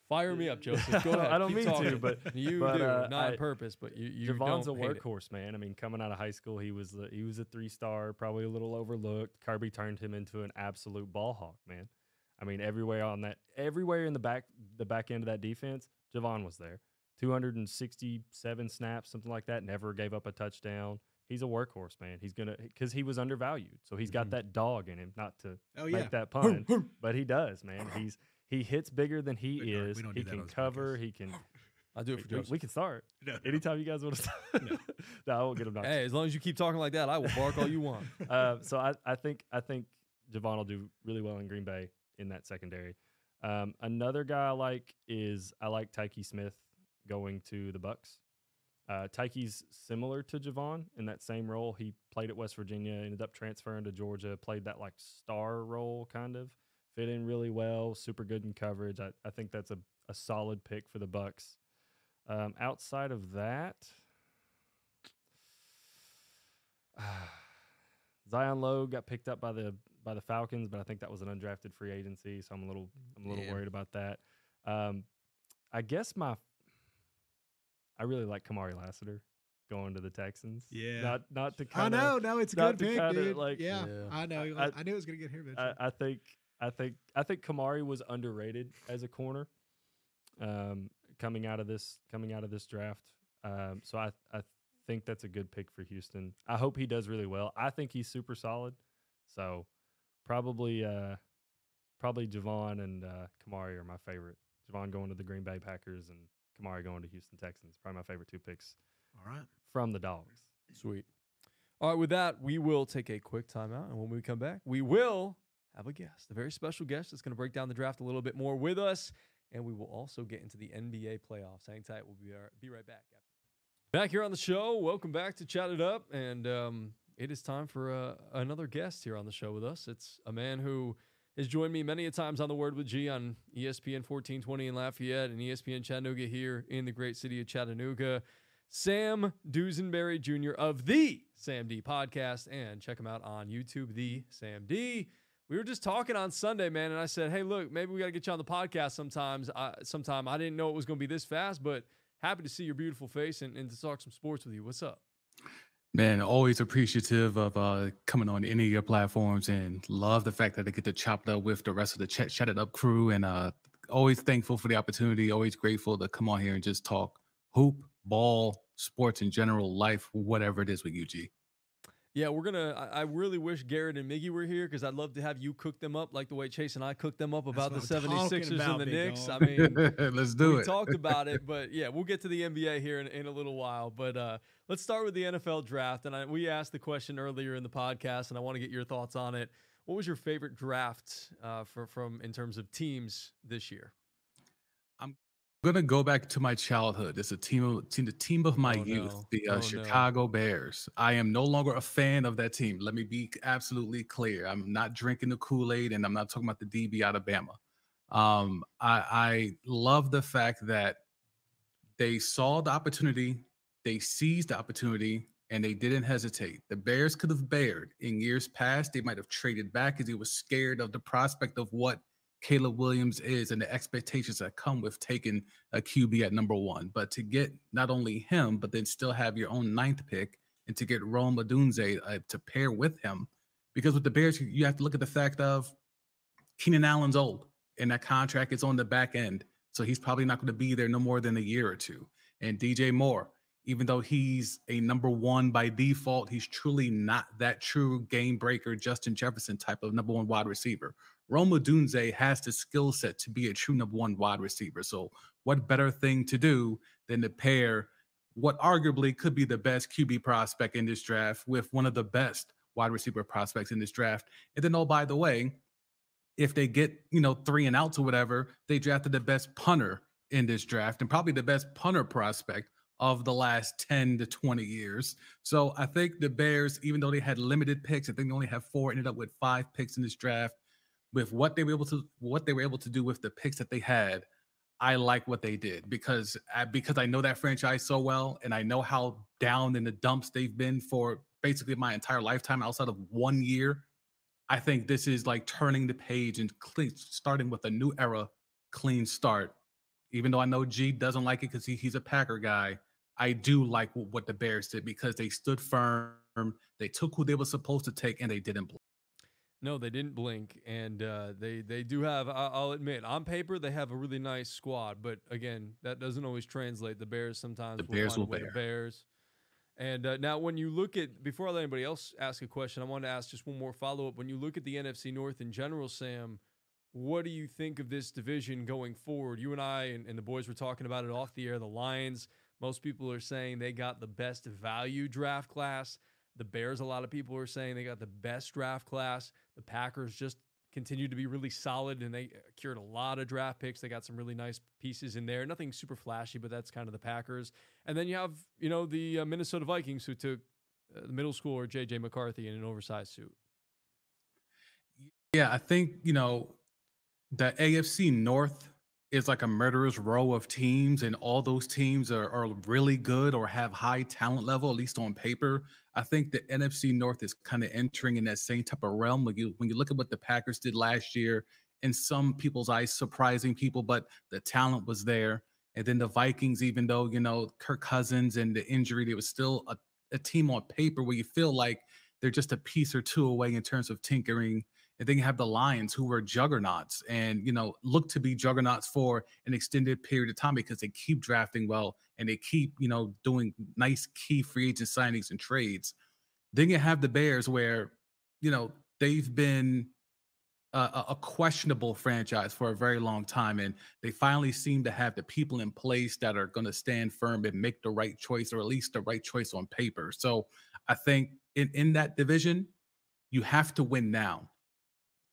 Fire me up, Joseph. Go ahead. I don't Keep mean talking. to, but you but, do not I- on purpose. But you Javon's don't a hate it. workhorse, man. I mean, coming out of high school, he was a 3-star, probably a little overlooked. Kirby turned him into an absolute ball hawk, man. I mean, everywhere in the back end of that defense, Javon was there. 267 snaps, something like that. Never gave up a touchdown. He's a workhorse, man. He's because he was undervalued, so he's got that dog in him. Not to make that pun, but he does, man. He hits bigger than he We is. don't He do that can on this cover. podcast. He can. I'll do it for Joseph. We can start No. anytime you guys want to start. No, I won't get him knocked. Hey, as long as you keep talking like that, I will bark all you want. So I think Javon will do really well in Green Bay in that secondary. Another guy I like Tyke Smith going to the Bucks. Tyke's similar to Javon in that same role. He played at West Virginia, ended up transferring to Georgia, played that like star role kind of, fit in really well, super good in coverage. I think that's a solid pick for the Bucks. Outside of that, Zion Lowe got picked up by the Falcons, but I think that was an undrafted free agency, so I'm a little worried about that. I guess I really like Kamari Lassiter going to the Texans. Yeah. Not to I kind of. know. No, it's a not good to pick, kinda, dude. like- yeah, Yeah. I know. I knew it was going to get here eventually. I think Kamari was underrated as a corner, coming out of this draft. So I think that's a good pick for Houston. I hope he does really well. I think he's super solid. So probably Javon and Kamari are my favorite. Javon going to the Green Bay Packers and Kamari going to Houston Texans. Probably my favorite 2 picks All right. from the Dogs. Sweet. All right, with that, we will take a quick timeout, and when we come back, we will have a guest, a very special guest that's going to break down the draft a little bit more with us, and we will also get into the NBA playoffs. Hang tight. We'll be right back. Back here on the show. Welcome back to Chat It Up, and it is time for another guest here on the show with us. It's a man who has joined me many a times on The Word with G on ESPN 1420 in Lafayette and ESPN Chattanooga here in the great city of Chattanooga. Sam Dusenberry Jr. of the Sam D podcast, and check him out on YouTube, the Sam D. We were just talking on Sunday, man, and I said, hey, look, maybe we got to get you on the podcast sometime. I didn't know it was going to be this fast, but happy to see your beautiful face and to talk some sports with you. What's up? Man, always appreciative of coming on any of your platforms, and love the fact that I get to chop it up with the rest of the Chat It Up crew, and always thankful for the opportunity, always grateful to come on here and just talk hoop, ball, sports in general, life, whatever it is with you, G. Yeah, I really wish Garrett and Miggy were here because I'd love to have you cook them up like the way Chase and I cooked them up about the what I'm talking 76ers about, and the big Knicks. dog. I mean, Let's do we it. talked about it, but yeah, we'll get to the NBA here in a little while. But let's start with the NFL draft. And we asked the question earlier in the podcast, and I want to get your thoughts on it. What was your favorite draft from in terms of teams this year? I'm gonna go back to my childhood. It's the team of my youth, no. the Oh, no. Chicago Bears. I am no longer a fan of that team. Let me be absolutely clear. I'm not drinking the Kool-Aid, and I'm not talking about the DB Alabama. I love the fact that they saw the opportunity, they seized the opportunity, and they didn't hesitate. The Bears could have bared in years past. They might have traded back because they were scared of the prospect of what Caleb Williams is and the expectations that come with taking a QB at number 1. But to get not only him, but then still have your own 9th pick and to get Rome Odunze to pair with him. Because with the Bears, you have to look at the fact of Keenan Allen's old and that contract is on the back end. So he's probably not going to be there no more than a year or two. And DJ Moore, even though he's a number 1 by default, he's truly not that true game breaker, Justin Jefferson type of number 1 wide receiver. Rome Odunze has the skill set to be a true number 1 wide receiver. So what better thing to do than to pair what arguably could be the best QB prospect in this draft with one of the best wide receiver prospects in this draft. And then, oh, by the way, if they get, 3 and outs or whatever, they drafted the best punter in this draft and probably the best punter prospect of the last 10 to 20 years. So I think the Bears, even though they had limited picks, I think they only have 4, ended up with 5 picks in this draft. With what they were able to do with the picks that they had, I like what they did because I know that franchise so well and I know how down in the dumps they've been for basically my entire lifetime outside of 1 year. I think this is like turning the page and starting with a new era, clean start. Even though I know G doesn't like it because he's a Packer guy, I do like what the Bears did because they stood firm, they took who they were supposed to take, and they didn't blink. No, they didn't blink, and they do have. I'll admit, on paper they have a really nice squad, but again, that doesn't always translate. The Bears sometimes will find a way to Bears. And now, when you look at, before I let anybody else ask a question, I want to ask just one more follow up. When you look at the NFC North in general, Sam, what do you think of this division going forward? You and I and the boys were talking about it off the air. The Lions, most people are saying they got the best value draft class. The Bears, a lot of people are saying they got the best draft class. The Packers just continue to be really solid, and they cured a lot of draft picks. They got some really nice pieces in there. Nothing super flashy, but that's kind of the Packers. And then you have, the Minnesota Vikings who took the middle schooler J.J. McCarthy in an oversized suit. Yeah, I think, the AFC North is like a murderer's row of teams, and all those teams are really good or have high talent level, at least on paper. I think the NFC North is kind of entering in that same type of realm. When you look at what the Packers did last year, in some people's eyes, surprising people, but the talent was there. And then the Vikings, even though, Kirk Cousins and the injury, there was still a team on paper where you feel like they're just a piece or two away in terms of tinkering. And then you have the Lions, who were juggernauts and, look to be juggernauts for an extended period of time because they keep drafting well and they keep, doing nice key free agent signings and trades. Then you have the Bears where, they've been a questionable franchise for a very long time. And they finally seem to have the people in place that are going to stand firm and make the right choice, or at least the right choice on paper. So I think in that division, you have to win now.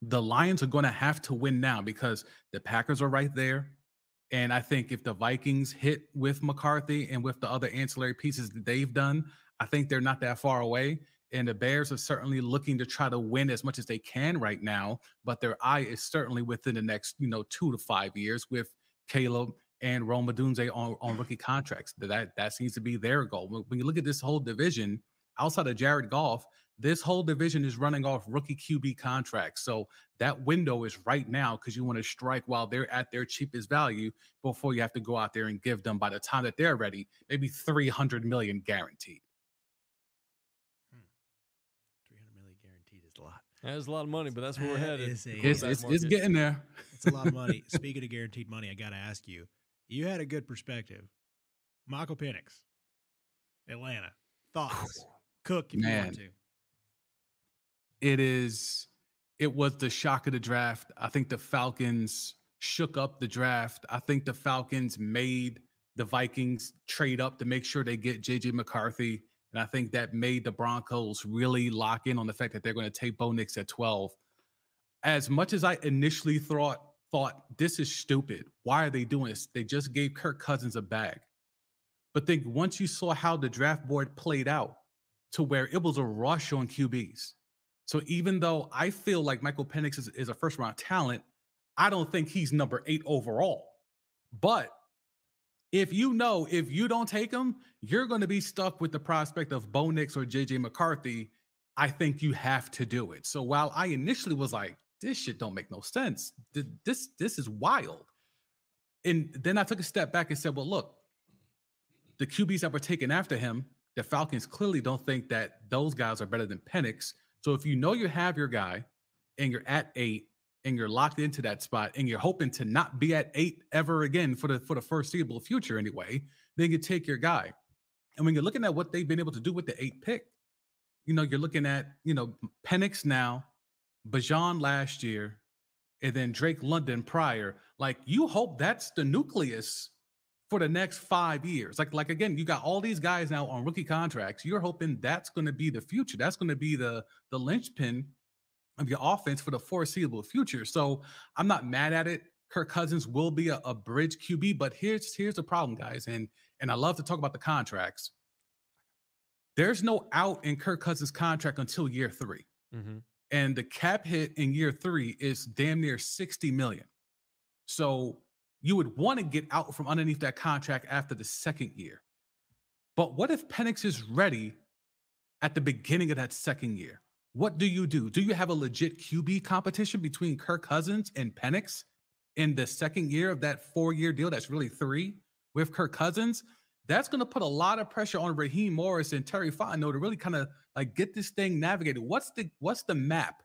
The Lions are going to have to win now because the Packers are right there. And I think if the Vikings hit with McCarthy and with the other ancillary pieces that they've done, I think they're not that far away. And the Bears are certainly looking to try to win as much as they can right now. But their eye is certainly within the next, 2 to 5 years with Caleb and Rome Odunze on rookie contracts. That seems to be their goal. When you look at this whole division, outside of Jared Goff, this whole division is running off rookie QB contracts. So that window is right now because you want to strike while they're at their cheapest value before you have to go out there and give them, by the time that they're ready, maybe $300 million guaranteed. 300 million guaranteed is a lot. That's a lot of money, but that's where we're headed. It's getting there. It's a lot of money. Speaking of guaranteed money, I got to ask you, you had a good perspective. Michael Penix, Atlanta. Thoughts? Cook if you want to. it was the shock of the draft. I think the Falcons shook up the draft. I think the Falcons made the Vikings trade up to make sure they get JJ McCarthy. And I think that made the Broncos really lock in on the fact that they're going to take Bo Nix at 12. As much as I initially thought this is stupid. Why are they doing this? They just gave Kirk Cousins a bag. But think once you saw how the draft board played out to where it was a rush on QBs. So even though I feel like Michael Penix is a first round talent, I don't think he's number 8 overall. But if you don't take him, you're going to be stuck with the prospect of Bo Nix or JJ McCarthy. I think you have to do it. So while I initially was like, this shit don't make no sense. This is wild. And then I took a step back and said, well, look, the QBs that were taken after him, the Falcons clearly don't think that those guys are better than Penix. So if you know you have your guy and you're at 8 and you're locked into that spot and you're hoping to not be at 8 ever again for the foreseeable future anyway, then you take your guy. And when you're looking at what they've been able to do with the 8 pick, you're looking at, Penix now, Bajan last year, and then Drake London prior. Like, you hope that's the nucleus for the next 5 years. Like again, you got all these guys now on rookie contracts. You're hoping that's going to be the future. That's going to be the linchpin of your offense for the foreseeable future. So I'm not mad at it. Kirk Cousins will be a bridge QB, but here's the problem, guys. And I love to talk about the contracts. There's no out in Kirk Cousins' contract until year 3. Mm-hmm. And the cap hit in year 3 is damn near $60 million. So you would want to get out from underneath that contract after the second year. But what if Penix is ready at the beginning of that second year? What do you do? Do you have a legit QB competition between Kirk Cousins and Penix in the second year of that 4-year deal? That's really 3 with Kirk Cousins. That's going to put a lot of pressure on Raheem Morris and Terry Fontenot to really kind of like get this thing navigated. What's the map?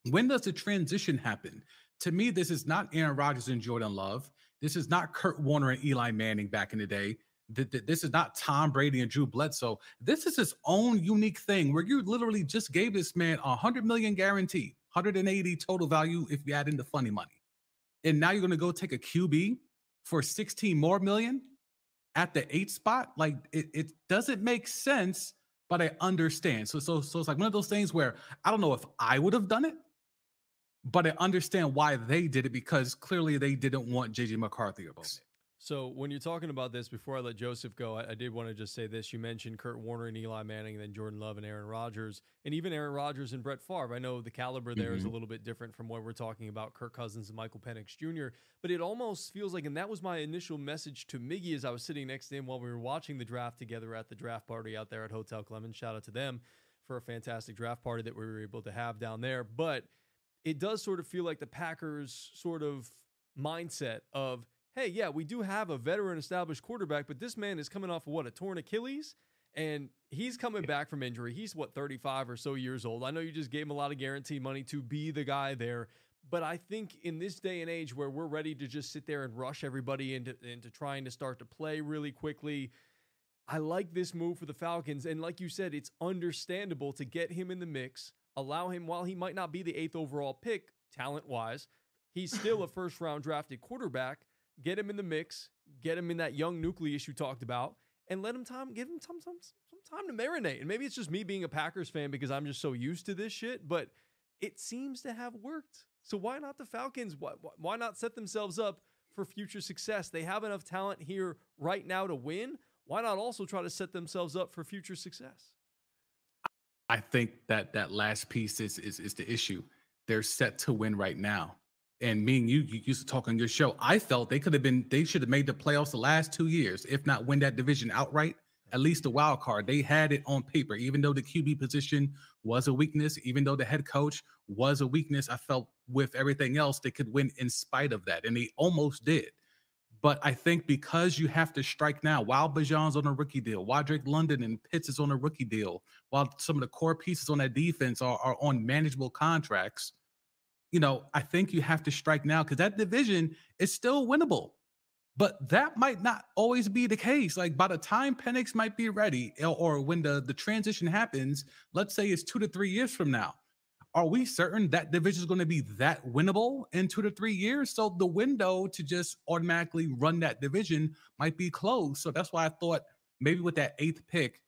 When does the transition happen? To me, this is not Aaron Rodgers and Jordan Love. This is not Kurt Warner and Eli Manning back in the day. This is not Tom Brady and Drew Bledsoe. This is his own unique thing where you literally just gave this man $100 million guarantee, 180 total value if you add in the funny money. And now you're going to go take a QB for 16 more million at the 8 spot. Like it doesn't make sense, but I understand. So it's like one of those things where I don't know if I would have done it, but I understand why they did it because clearly they didn't want JJ McCarthy or Bo Nix. So when you're talking about this, before I let Joseph go, I did want to just say this. You mentioned Kurt Warner and Eli Manning, and then Jordan Love and Aaron Rodgers, and even Aaron Rodgers and Brett Favre. I know the caliber there is a little bit different from what we're talking about Kirk Cousins and Michael Penix Jr., but it almost feels like, and that was my initial message to Miggy as I was sitting next to him while we were watching the draft together at the draft party out there at Hotel Clemens. Shout out to them for a fantastic draft party that we were able to have down there. But it does sort of feel like the Packers sort of mindset of, hey, yeah, we do have a veteran established quarterback, but this man is coming off of a torn Achilles, and he's coming back from injury. He's 35 or so years old. I know you just gave him a lot of guarantee money to be the guy there, but I think in this day and age where we're ready to just sit there and rush everybody into trying to start to play really quickly, I like this move for the Falcons. And like you said, it's understandable to get him in the mix, allow him, while he might not be the 8th overall pick talent-wise, he's still a first-round drafted quarterback. Get him in the mix, get him in that young nucleus you talked about, and give him some time to marinate. And maybe it's just me being a Packers fan because I'm just so used to this shit, but it seems to have worked. So why not the Falcons? Why not set themselves up for future success? They have enough talent here right now to win. Why not also try to set themselves up for future success? I think that last piece is the issue. They're set to win right now. And me and you used to talk on your show. I felt they should have made the playoffs the last 2 years, if not win that division outright, at least the wild card. They had it on paper, even though the QB position was a weakness, even though the head coach was a weakness. I felt with everything else, they could win in spite of that. And they almost did. But I think because you have to strike now, while Bajan's on a rookie deal, while Drake London and Pitts is on a rookie deal, while some of the core pieces on that defense are on manageable contracts, I think you have to strike now because that division is still winnable. But that might not always be the case. Like by the time Penix might be ready or when the transition happens, let's say it's 2 to 3 years from now, are we certain that division is going to be that winnable in 2 to 3 years? So the window to just automatically run that division might be closed. So that's why I thought maybe with that 8th pick,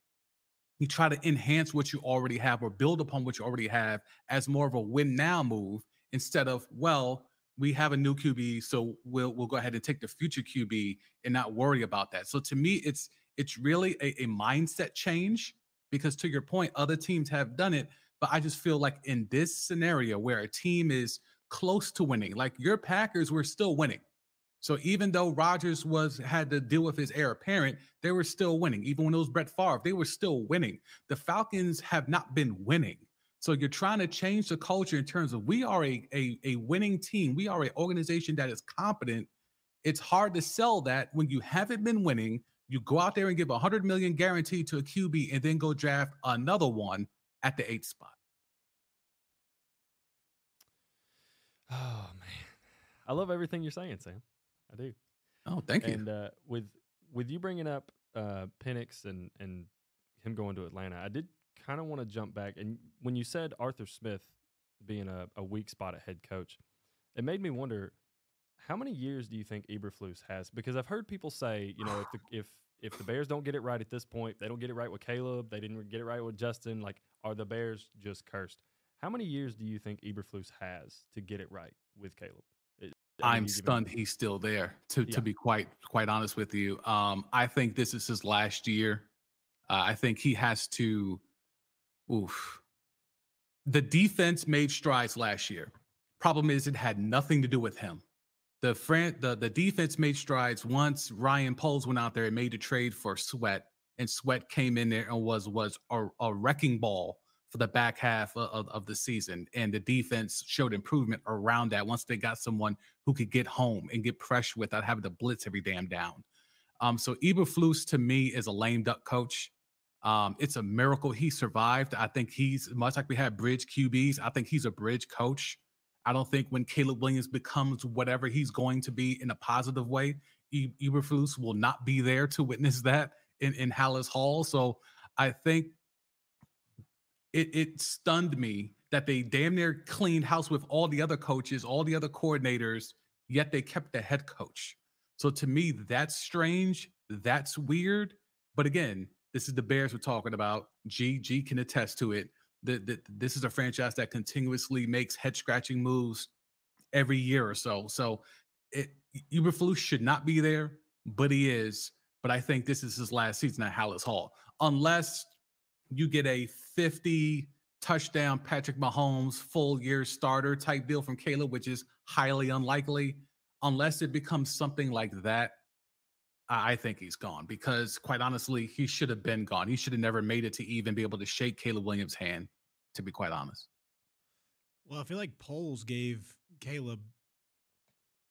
you try to enhance what you already have or build upon what you already have as more of a win now move instead of, well, we have a new QB, so we'll go ahead and take the future QB and not worry about that. So to me, it's really a mindset change, because to your point, other teams have done it, but I just feel like in this scenario where a team is close to winning, like your Packers were still winning. So even though Rodgers had to deal with his heir apparent, they were still winning. Even when it was Brett Favre, they were still winning. The Falcons have not been winning. So you're trying to change the culture in terms of we are a winning team. We are an organization that is competent. It's hard to sell that when you haven't been winning. You go out there and give $100 million guaranteed to a QB and then go draft another one at the 8th spot. Oh man, I love everything you're saying, Sam. I do. Oh, thank you. And with you bringing up Penix and him going to Atlanta, I did kind of want to jump back. And when you said Arthur Smith being a weak spot at head coach, it made me wonder, how many years do you think Eberflus has? Because I've heard people say, you know, if the Bears don't get it right at this point, they don't get it right with Caleb, they didn't get it right with Justin, like, are the Bears just cursed? How many years do you think Eberflus has to get it right with Caleb? I'm stunned he's still there, to be quite honest with you. I think this is his last year. I think he has to. The defense made strides last year. Problem is, it had nothing to do with him. The defense made strides once Ryan Poles went out there and made a trade for Sweat, and Sweat came in there and was a wrecking ball for the back half of the season. And the defense showed improvement around that once they got someone who could get home and get pressure without having to blitz every damn down. So Eberflus to me is a lame duck coach. It's a miracle he survived. I think he's much like we had bridge QBs. I think he's a bridge coach. I don't think when Caleb Williams becomes whatever he's going to be in a positive way, Eberflus will not be there to witness that in Hallis Hall. So I think it stunned me that they damn near cleaned house with all the other coaches, all the other coordinators, yet they kept the head coach. So to me, that's strange. That's weird. But again, this is the Bears we're talking about. G can attest to it. This is a franchise that continuously makes head-scratching moves every year or so. So Eberflus should not be there, but he is. But I think this is his last season at Hallis Hall. Unless you get a 50 touchdown Patrick Mahomes full year starter type deal from Caleb, which is highly unlikely. Unless it becomes something like that, I think he's gone, because quite honestly, he should have been gone. He should have never made it to even be able to shake Caleb Williams' hand, to be quite honest. Well, I feel like Poles gave Caleb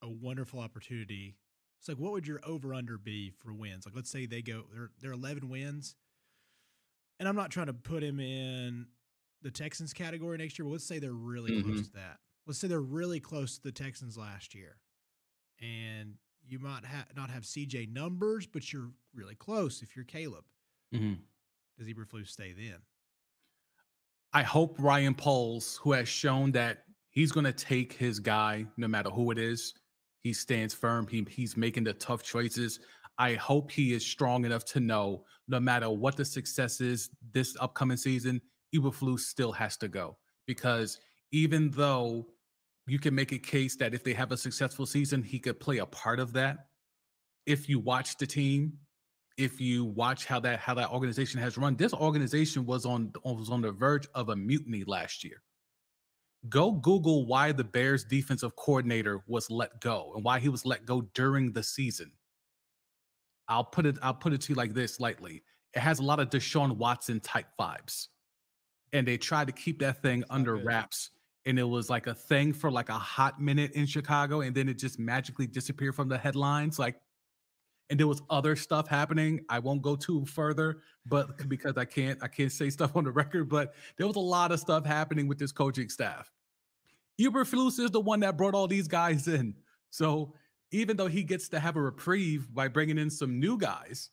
a wonderful opportunity. It's like, what would your over-under be for wins? Like, let's say they're 11 wins. And I'm not trying to put him in the Texans category next year, but let's say they're really close to that. Let's say they're really close to the Texans last year. And you might not have CJ numbers, but you're really close if you're Caleb. Does Eberflus stay then? I hope Ryan Poles, who has shown that he's going to take his guy no matter who it is, he stands firm. He's making the tough choices. I hope he is strong enough to know no matter what the success is this upcoming season, Eberflus still has to go. Because even though you can make a case that if they have a successful season, he could play a part of that. If you watch the team, if you watch how that organization has run, this organization was on the verge of a mutiny last year. Go Google why the Bears defensive coordinator was let go and why he was let go during the season. I'll put it to you like this lightly. It has a lot of Deshaun Watson type vibes. And they tried to keep that thing under wraps. And it was like a thing for like a hot minute in Chicago. And then it just magically disappeared from the headlines. And there was other stuff happening. I won't go too further, but because I can't say stuff on the record, but there was a lot of stuff happening with this coaching staff. Eberflus is the one that brought all these guys in. So even though he gets to have a reprieve by bringing in some new guys,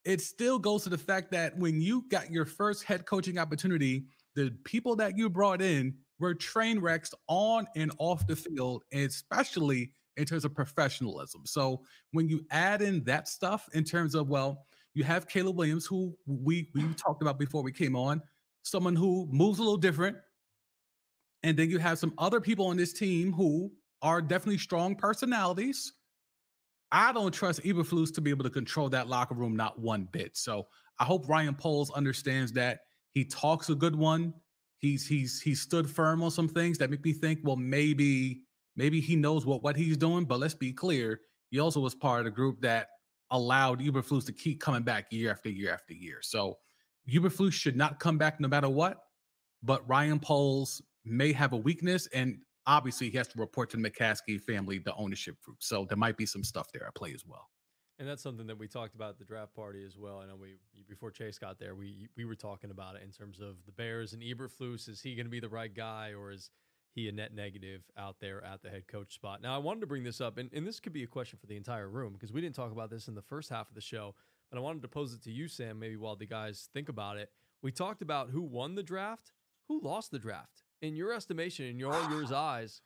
it still goes to the fact that when you got your first head coaching opportunity, the people that you brought in were train wrecks on and off the field, and especially in terms of professionalism. So when you add in that stuff in terms of, well, you have Caleb Williams, who we talked about before we came on, someone who moves a little different. And then you have some other people on this team who are definitely strong personalities. I don't trust Eberflus to be able to control that locker room, not one bit. So I hope Ryan Poles understands that. He talks a good one. He's stood firm on some things that make me think, well, maybe he knows what he's doing. But let's be clear, he also was part of the group that allowed Eberflus to keep coming back year after year after year. So Eberflus should not come back no matter what. But Ryan Poles may have a weakness, and obviously he has to report to the McCaskey family, the ownership group. So there might be some stuff there at play as well. And that's something that we talked about at the draft party as well. I know before Chase got there, we were talking about it in terms of the Bears and Eberflus. Is he going to be the right guy, or is he a net negative out there at the head coach spot? Now, I wanted to bring this up, and this could be a question for the entire room because we didn't talk about this in the first half of the show, but I wanted to pose it to you, Sam, maybe while the guys think about it. We talked about who won the draft, who lost the draft. In your estimation, in your eyes,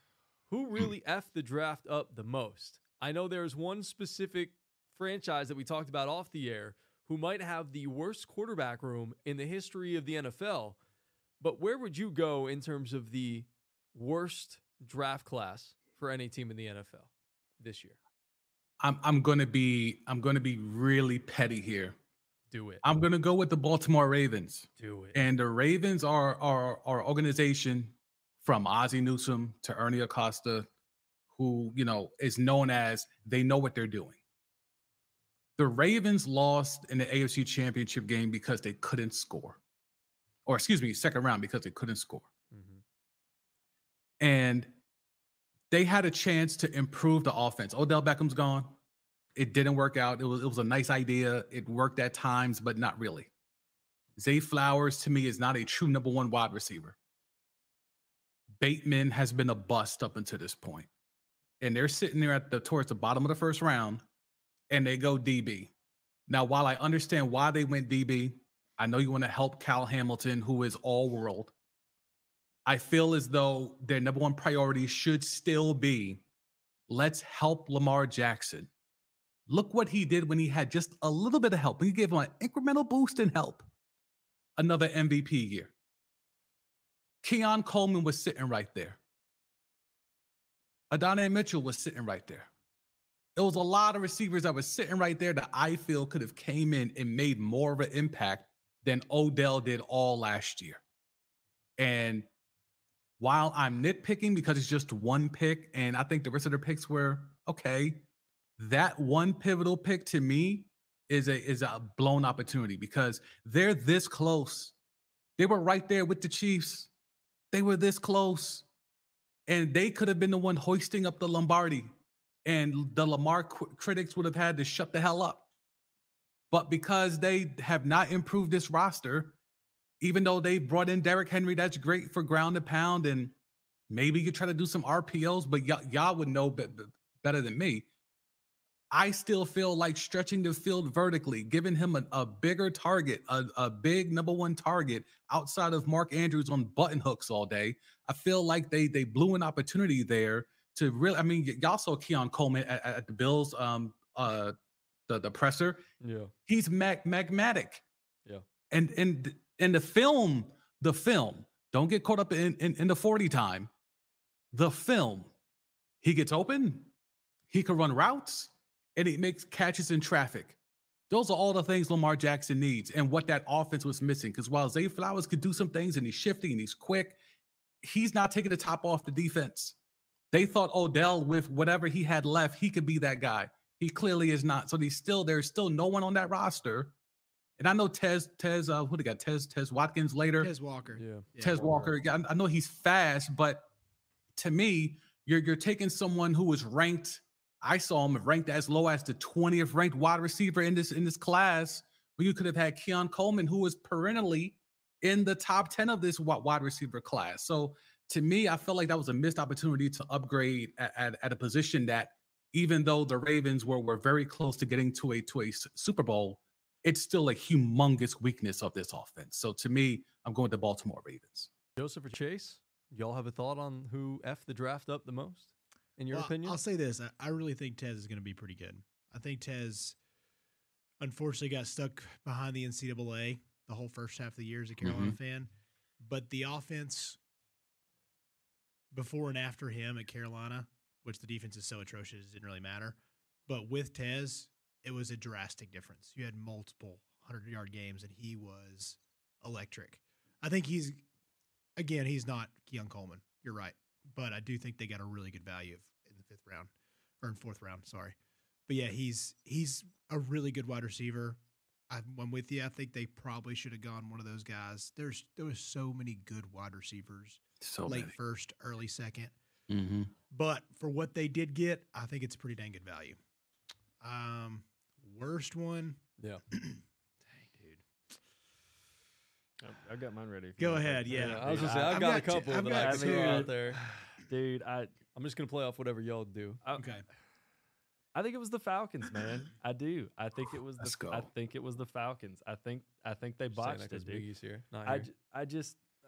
who really effed the draft up the most? I know there's one specific franchise that we talked about off the air who might have the worst quarterback room in the history of the NFL, but where would you go in terms of the worst draft class for any team in the NFL this year? I'm going to be really petty here. Do it. I'm going to go with the Baltimore Ravens. Do it. And the Ravens are our organization from Ozzie Newsome to Ernie Acosta, who, is known as they know what they're doing. The Ravens lost in the AFC Championship game because they couldn't score. Or, excuse me, second round because they couldn't score. Mm-hmm. And they had a chance to improve the offense. Odell Beckham's gone. It didn't work out. It was a nice idea. It worked at times, but not really. Zay Flowers, to me, is not a true number one wide receiver. Bateman has been a bust up until this point. And they're sitting there towards the bottom of the first round, and they go DB. Now, while I understand why they went DB, I know you want to help Cal Hamilton, who is all world. I feel as though their number one priority should still be, let's help Lamar Jackson. Look what he did when he had just a little bit of help. We gave him an incremental boost in help. Another MVP year. Keon Coleman was sitting right there. Adonai Mitchell was sitting right there. It was a lot of receivers that were sitting right there that I feel could have came in and made more of an impact than Odell did all last year. And while I'm nitpicking because it's just one pick, and I think the rest of their picks were okay, that one pivotal pick to me is a blown opportunity because they're this close. They were right there with the Chiefs. They were this close. And they could have been the one hoisting up the Lombardi. And the Lamar critics would have had to shut the hell up. But because they have not improved this roster, even though they brought in Derrick Henry, that's great for ground and pound. And maybe you try to do some RPOs, but y'all would know better than me. I still feel like stretching the field vertically, giving him a bigger target, a big number one target outside of Mark Andrews on button hooks all day. I feel like they blew an opportunity there to really, I mean, y'all saw Keon Coleman at the Bills, the presser. Yeah. He's magmatic. Yeah. And the film, don't get caught up in the 40 time. The film, he gets open, he can run routes, and he makes catches in traffic. Those are all the things Lamar Jackson needs and what that offense was missing. Because while Zay Flowers could do some things and he's shifty and he's quick, he's not taking the top off the defense. They thought Odell, with whatever he had left, he could be that guy. He clearly is not. So there's still no one on that roster. And I know Tez Watkins later. Tez Walker. Yeah. Tez Walker. I know he's fast, but to me, you're taking someone who was ranked. I saw him ranked as low as the 20th ranked wide receiver in this class, where you could have had Keon Coleman, who was perennially in the top 10 of this wide receiver class. So to me, I felt like that was a missed opportunity to upgrade at a position that, even though the Ravens were very close to getting to a Super Bowl, it's still a humongous weakness of this offense. So to me, I'm going to Baltimore Ravens. Joseph or Chase, y'all have a thought on who F the draft up the most, in your Well, opinion? I'll say this. I really think Tez is going to be pretty good. I think Tez, unfortunately, got stuck behind the NCAA the whole first half of the year as a Carolina fan. But the offense before and after him at Carolina, which the defense is so atrocious, it didn't really matter. But with Tez, it was a drastic difference. You had multiple 100-yard games, and he was electric. I think he's not Keon Coleman. You're right. But I do think they got a really good value in the fifth round or in fourth round. Sorry. But yeah, he's a really good wide receiver. I'm with you. I think they probably should have gone one of those guys. There was so many good wide receivers, late first, early second. But for what they did get, I think it's a pretty dang good value. Worst one. Yeah. Dang, dude. I've got mine ready. Go ahead. Yeah. I was gonna say I've got a couple I've that got I can throw two. out there. Dude, I'm just gonna play off whatever y'all do. Okay. I think it was the Falcons, man. I do. I think it was Let's go. I think it was the Falcons. I think they Just saying botched that 'cause it, dude. Biggie's here. Not I here.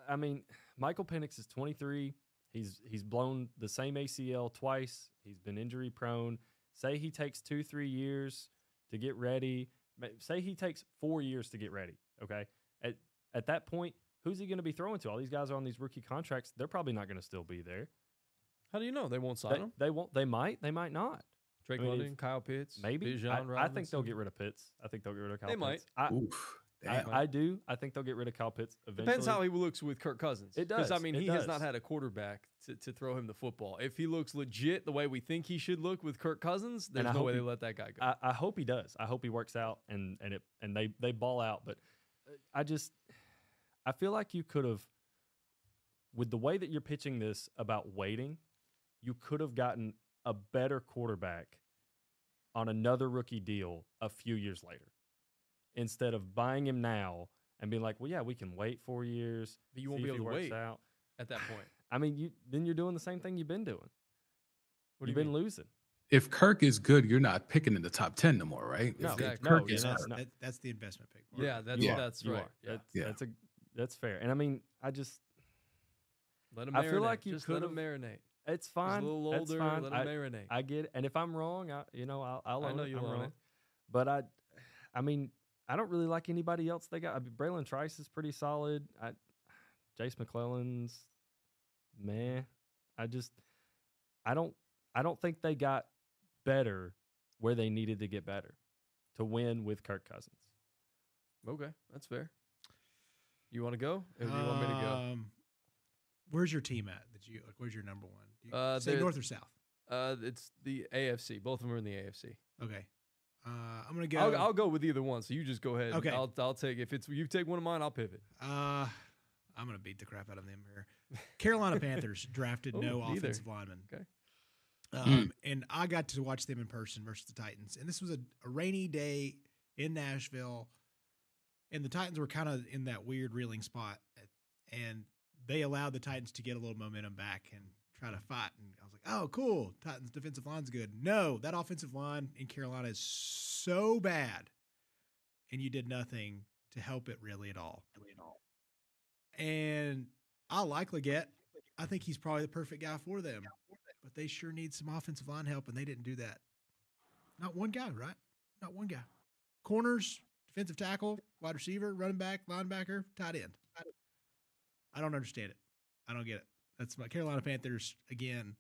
I mean, Michael Penix is 23. He's blown the same ACL twice. He's been injury prone. Say he takes 2-3 years to get ready. Say he takes 4 years to get ready. Okay. At that point, who's he going to be throwing to? All these guys are on these rookie contracts. They're probably not going to still be there. How do you know they won't sign him? They won't. They might. They might not. Drake I mean, London, Kyle Pitts, Maybe. Bijan I Robinson. think they'll get rid of Pitts. I think they'll get rid of Kyle They Pitts. might. Oof. Damn. I do. I think they'll get rid of Kyle Pitts eventually. Depends how he looks with Kirk Cousins. It Because, I does. mean, It he has does. not had a quarterback to throw him the football. If he looks legit the way we think he should look with Kirk Cousins, there's I no hope way they he- let that guy go. I hope he does. I hope he works out and they ball out. But I feel like you could have, with the way that you're pitching this about waiting, you could have gotten a better quarterback on another rookie deal a few years later, instead of buying him now and being like, well, yeah, we can wait 4 years. But you won't see be if able he to works wait out. at that point. I mean, then you're doing the same thing you've been doing. What do You've you been mean? losing. If Kirk is good, you're not picking in the top 10 no more, right? No, If exactly. Kirk No, is yeah, hurt. no. That's the investment pick. Yeah, that's You are. that's You right. are. Yeah. That's fair. And I mean, Let him I marinate. feel like you Just let him could've- marinate. it's He's fine. a little That's older. fine. Let him marinate. I get it. And if I'm wrong, I'll I own know it. you'll I'm own wrong. it. But I mean, I don't really like anybody else they got. I mean, Braylon Trice is pretty solid. Jace McClellan's meh. I don't think they got better where they needed to get better to win with Kirk Cousins. Okay, that's fair. You want to go? Or do you want me to go? Where's your team at? Where's your number one? Do you say they're- North or South? It's the AFC. Both of them are in the AFC. Okay. I'm gonna go. I'll go with either one. So you just go ahead. Okay. I'll take if it's you take one of mine. I'll pivot. I'm gonna beat the crap out of them here. Carolina Panthers drafted Ooh, no neither. offensive lineman. Okay. And I got to watch them in person versus the Titans. And this was a rainy day in Nashville. And the Titans were kind of in that weird reeling spot. And they allowed the Titans to get a little momentum back and try to fight. And I was like, oh, cool. Titans defensive line's good. No, that offensive line in Carolina is so bad. And you did nothing to help it really at all. And I like Leggett. I think he's probably the perfect guy for them. But they sure need some offensive line help, and they didn't do that. Not one guy, right? Not one guy. Corners, defensive tackle, wide receiver, running back, linebacker, tight end. I don't understand it. I don't get it. That's my Carolina Panthers, again,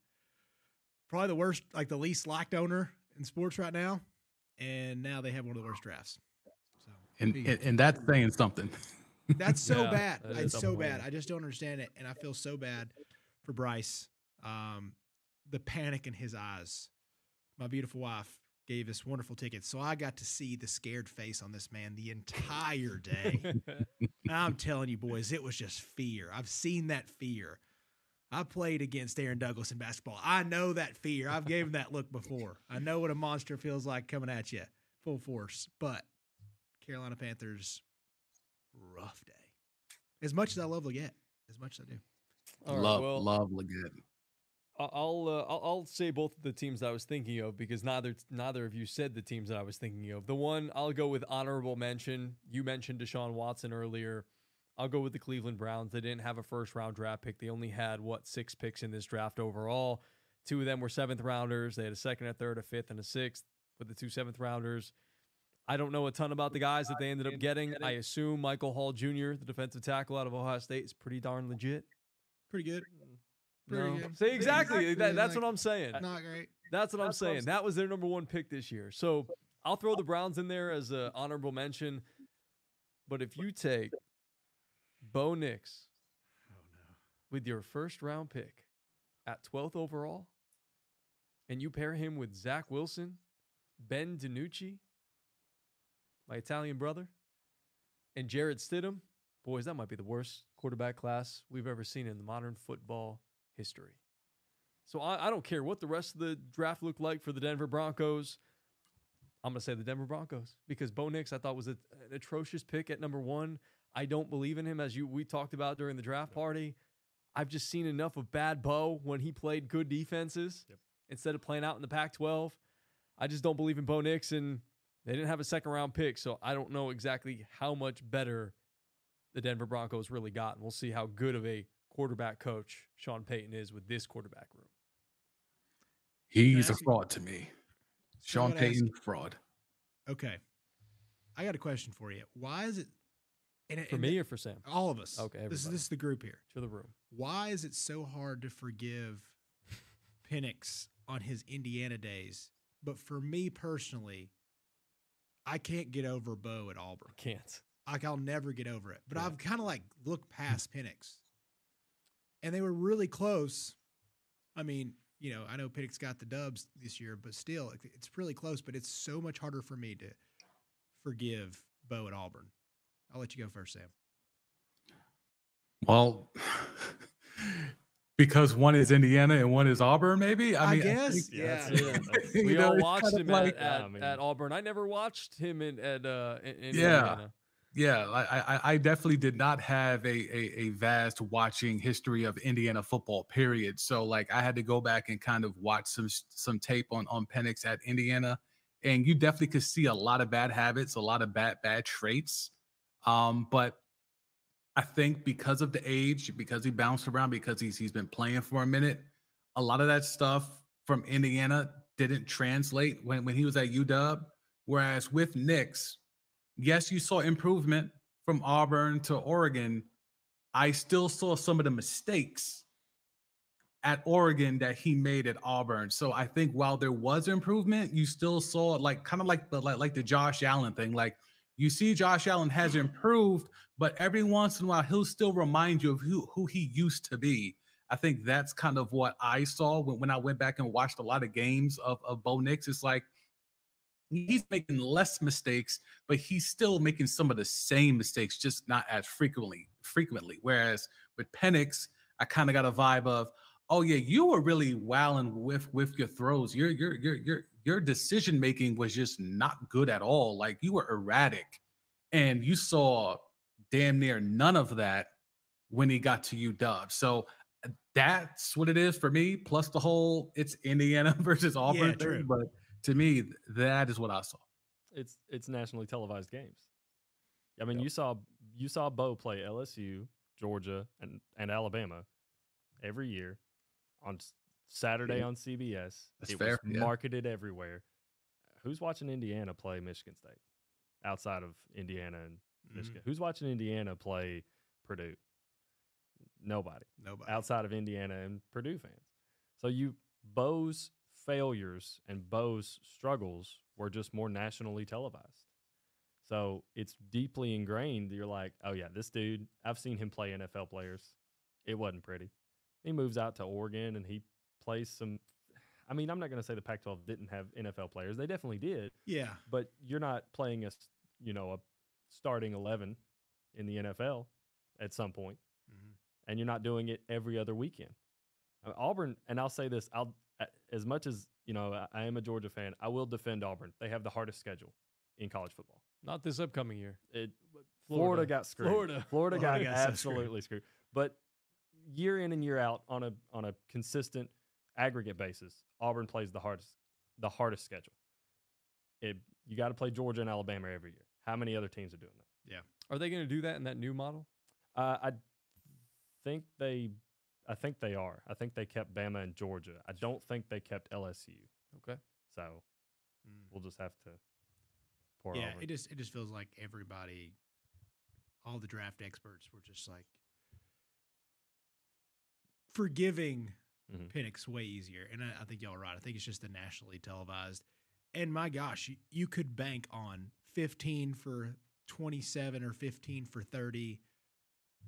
probably the worst, like the least liked owner in sports right now. And now they have one of the worst drafts. So And that's saying something. that's so Yeah, bad. that It's is so disappointing. bad. I just don't understand it. And I feel so bad for Bryce. The panic in his eyes. My beautiful wife gave us wonderful tickets. So I got to see the scared face on this man the entire day. I'm telling you, boys, it was just fear. I've seen that fear. I played against Aaron Douglas in basketball. I know that fear. I've gave him that look before. I know what a monster feels like coming at you full force. But Carolina Panthers, rough day. As much as I love Leggett, as much as I do. All right, love, well, love Leggett. I'll say both of the teams that I was thinking of because neither of you said the teams that I was thinking of. The one I'll go with honorable mention. You mentioned Deshaun Watson earlier. I'll go with the Cleveland Browns. They didn't have a first-round draft pick. They only had, 6 picks in this draft overall. 2 of them were 7th rounders. They had a 2nd, a 3rd, a 5th, and a 6th with the 2 7th rounders. I don't know a ton about the guys that they ended up getting. I assume Michael Hall Jr., the defensive tackle out of Ohio State, is pretty darn legit. Pretty good. No. See, exactly. That's what I'm saying. Not great. That's what I'm saying. That was their number 1 pick this year. So I'll throw the Browns in there as an honorable mention. But if you take Bo Nix with your first-round pick at 12th overall, and you pair him with Zach Wilson, Ben DiNucci, my Italian brother, and Jared Stidham, boys, that might be the worst quarterback class we've ever seen in the modern football history. So I don't care what the rest of the draft looked like for the Denver Broncos. I'm going to say the Denver Broncos because Bo Nix I thought was an atrocious pick at number 1. I don't believe in him, as we talked about during the draft party. I've just seen enough of bad Bo when he played good defenses instead of playing out in the Pac-12. I just don't believe in Bo Nix, and they didn't have a second-round pick, so I don't know exactly how much better the Denver Broncos really got, and we'll see how good of a quarterback coach Sean Payton is with this quarterback room. He's a fraud to me. Sean Payton, fraud. Okay. I got a question for you. Why is it... For me or for Sam? All of us. Okay, this is the group here. To the room. Why is it so hard to forgive Penix on his Indiana days? But for me personally, I can't get over Bo at Auburn. Can't. I'll never get over it. But I've kind of looked past Penix. And they were really close. I mean, I know Penix got the dubs this year, but still, it's really close. But it's so much harder for me to forgive Bo at Auburn. I'll let you go first, Sam. Well, because one is Indiana and one is Auburn, maybe? I guess. We all watched him at Auburn. I never watched him in Indiana. Yeah, I definitely did not have a vast watching history of Indiana football, period. So I had to go back and kind of watch some tape on Penix at Indiana, and you definitely could see a lot of bad habits, a lot of bad traits. But I think because of the age, because he bounced around, because he's been playing for a minute, a lot of that stuff from Indiana didn't translate when he was at UW. Whereas with Nix, yes, you saw improvement from Auburn to Oregon. I still saw some of the mistakes at Oregon that he made at Auburn. So I think while there was improvement, you still saw kind of like the Josh Allen thing. You see Josh Allen has improved, but every once in a while, he'll still remind you of who he used to be. I think that's kind of what I saw when I went back and watched a lot of games of Bo Nix. It's he's making less mistakes, but he's still making some of the same mistakes, just not as frequently. Whereas with Penix, I kind of got a vibe of, oh yeah, you were really wilding with your throws. Your decision making was just not good at all. You were erratic, and you saw damn near none of that when he got to UW. So that's what it is for me. Plus the whole it's Indiana versus Auburn thing. But to me, that is what I saw. It's nationally televised games. I mean, you saw Bo play LSU, Georgia, and Alabama every year on Saturday on CBS. That's it fair. was marketed everywhere. Who's watching Indiana play Michigan State outside of Indiana and Michigan? Who's watching Indiana play Purdue? Nobody. Outside of Indiana and Purdue fans. So Bo's failures and Bo's struggles were just more nationally televised. So it's deeply ingrained. You're like, oh yeah, this dude, I've seen him play NFL players. It wasn't pretty. He moves out to Oregon and he plays some. I mean, I'm not going to say the Pac-12 didn't have NFL players. They definitely did. Yeah. But you're not playing a starting 11 in the NFL at some point. And you're not doing it every other weekend. Auburn, and I'll say this, as much as, I am a Georgia fan, I will defend Auburn. They have the hardest schedule in college football. Not this upcoming year. Florida got screwed. Florida got absolutely screwed. But year in and year out on a consistent aggregate basis, Auburn plays the hardest schedule. You got to play Georgia and Alabama every year. How many other teams are doing that? Yeah. Are they going to do that in that new model? I think they, I think they are. I think they kept Bama and Georgia. I don't think they kept LSU. Okay. So we'll just have to pour Yeah, over. it just feels like everybody, all the draft experts were just like forgiving Penix way easier. And I think y'all are right. I think it's just the nationally televised. And my gosh, you could bank on 15 for 27 or 15 for 30,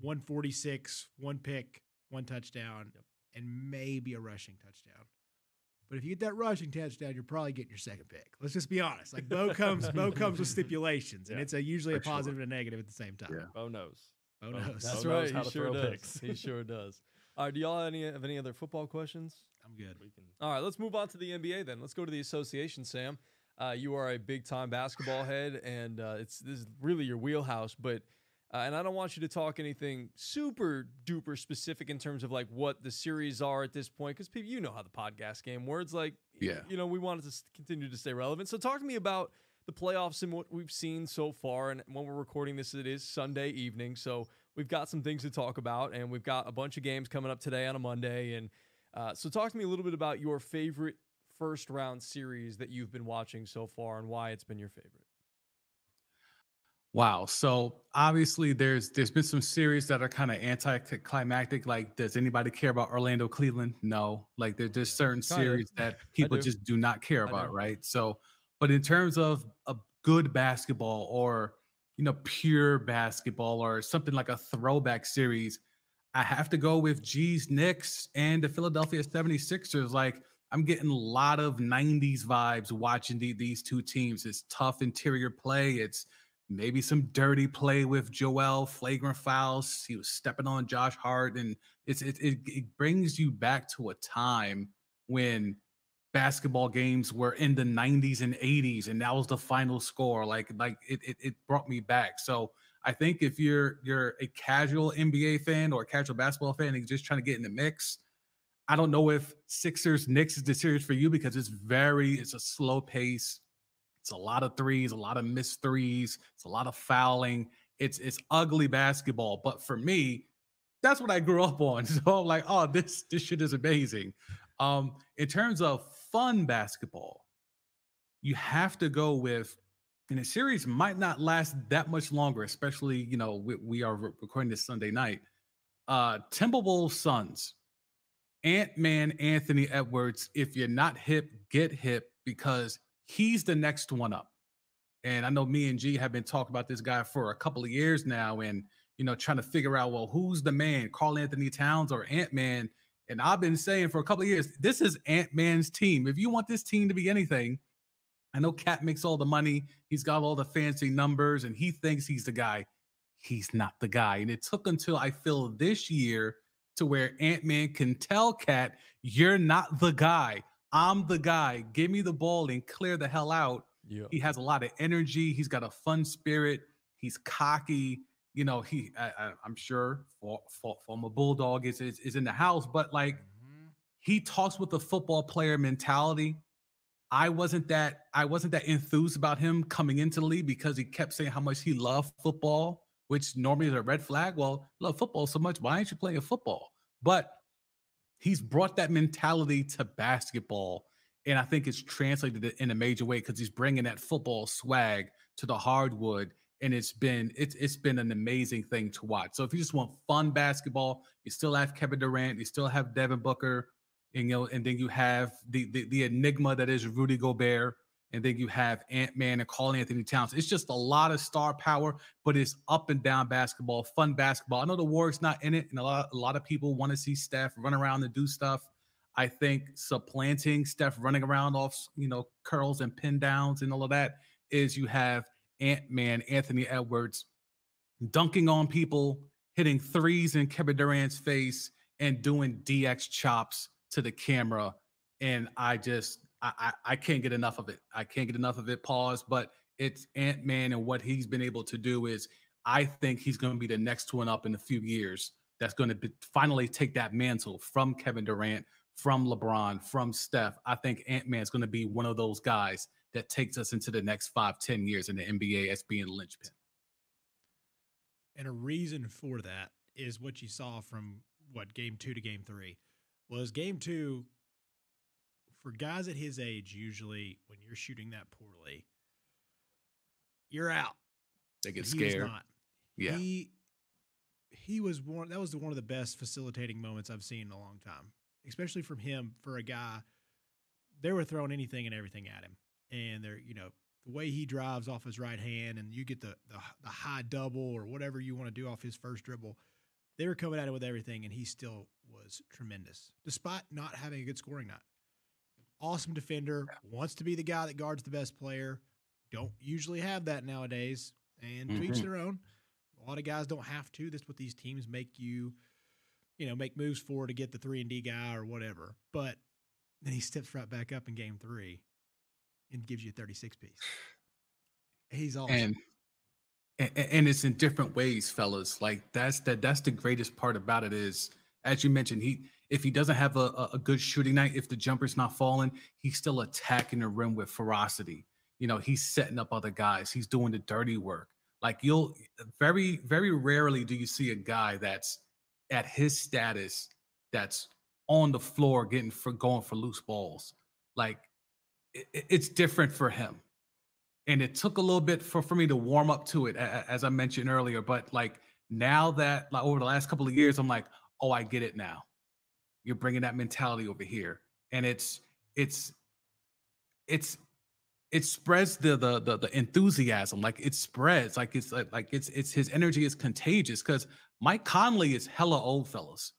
146, one pick, one touchdown, and maybe a rushing touchdown. But if you get that rushing touchdown, you're probably getting your second pick. Let's just be honest. Like Bo comes with stipulations, and it's usually a positive and a negative at the same time. Yeah. Bo knows. Bo knows. That's Bo knows right. how He to sure throw does. picks. He sure does. All right. Do y'all have any other football questions? I'm good. We can. All right. Let's move on to the NBA then. Let's go to the association, Sam. You are a big time basketball head, and this is really your wheelhouse. But and I don't want you to talk anything super duper specific in terms of like what the series are at this point, because people, you know how the podcast game works. Like, we wanted to continue to stay relevant. So talk to me about the playoffs and what we've seen so far. And when we're recording this, it is Sunday evening, so we've got some things to talk about, and we've got a bunch of games coming up today on a Monday. And so talk to me a little bit about your favorite first round series that you've been watching so far and why it's been your favorite. Wow. So obviously there's been some series that are kind of anticlimactic. Like, does anybody care about Orlando, Cleveland? No. Like there's just certain series that people just do not care about, right? So, but in terms of a good basketball or, pure basketball or something like a throwback series, I have to go with G's Knicks and the Philadelphia 76ers. Like, I'm getting a lot of 90s vibes watching these two teams. It's tough interior play. It's maybe some dirty play with Joel, flagrant fouls. He was stepping on Josh Hart, and it brings you back to a time when basketball games were in the 90s and 80s, and that was the final score. Like it brought me back. So I think if you're a casual NBA fan or a casual basketball fan and you're just trying to get in the mix, I don't know if Sixers Knicks is the series for you because it's a slow pace. It's a lot of threes, a lot of missed threes. It's a lot of fouling. It's ugly basketball. But for me, that's what I grew up on. So I'm like, oh, this shit is amazing. In terms of fun basketball, you have to go with, and the series might not last that much longer, especially, we are recording this Sunday night. Timberwolves Suns. Ant-Man Anthony Edwards, if you're not hip, get hip, because he's the next one up. And I know me and G have been talking about this guy for a couple of years now and, trying to figure out, well, who's the man, Karl Anthony Towns or Ant-Man? And I've been saying for a couple of years, this is Ant-Man's team. If you want this team to be anything, I know Cat makes all the money. He's got all the fancy numbers and he thinks he's the guy. He's not the guy. And it took until I feel this year to where Ant-Man can tell Cat, you're not the guy. I'm the guy. Give me the ball and clear the hell out. Yeah. He has a lot of energy. He's got a fun spirit. He's cocky. I'm sure former Bulldog is in the house, but like he talks with the football player mentality. I wasn't that enthused about him coming into the league because he kept saying how much he loved football, which normally is a red flag. Well, love football so much. Why aren't you playing football? But he's brought that mentality to basketball, and I think it's translated in a major way because he's bringing that football swag to the hardwood, and it's been an amazing thing to watch. So if you just want fun basketball, you still have Kevin Durant, you still have Devin Booker, and then you have the enigma that is Rudy Gobert, and then you have Ant-Man and Karl Anthony Towns. It's just a lot of star power, but it's up and down basketball, fun basketball. I know the Warriors not in it, and a lot of people want to see Steph run around and do stuff. I think supplanting Steph running around off, curls and pin downs and all of that is you have Ant-Man, Anthony Edwards, dunking on people, hitting threes in Kevin Durant's face, and doing DX chops to the camera. And I can't get enough of it. I can't get enough of it. Pause. But it's Ant-Man, and what he's been able to do is, I think he's going to be the next one up in a few years that's going to finally take that mantle from Kevin Durant, from LeBron, from Steph. I think Ant-Man is going to be one of those guys that takes us into the next 5-10 years in the NBA as being linchpin. And a reason for that is what you saw from game 2 to game 3 was game 2 for guys at his age. Usually when you're shooting that poorly, you're out. They get But he was scared. not. Yeah. He was one of the best facilitating moments I've seen in a long time, especially from him. For a guy, they were throwing anything and everything at him, and they're, the way he drives off his right hand, and you get the high double or whatever you want to do off his first dribble. They were coming at it with everything, and he still was tremendous, despite not having a good scoring night. Awesome defender, wants to be the guy that guards the best player. Don't usually have that nowadays, and to each their own. A lot of guys don't have to. That's what these teams make you, make moves for, to get the 3-and-D guy or whatever. But then he steps right back up in game 3 and gives you a 36-piece. He's awesome. And it's in different ways, fellas. Like that's the greatest part about it is, as you mentioned, if he doesn't have a good shooting night, if the jumper's not falling, he's still attacking the rim with ferocity. He's setting up other guys. He's doing the dirty work. Like you'll very, very rarely do you see a guy that's at his status that's on the floor going for loose balls. Like it's different for him. And it took a little bit for me to warm up to it, as I mentioned earlier. But like now that over the last couple of years, I'm like, oh, I get it now. You're bringing that mentality over here, and it spreads the enthusiasm. Like it spreads. Like it's his energy is contagious. Because Mike Conley is hella old, fellas,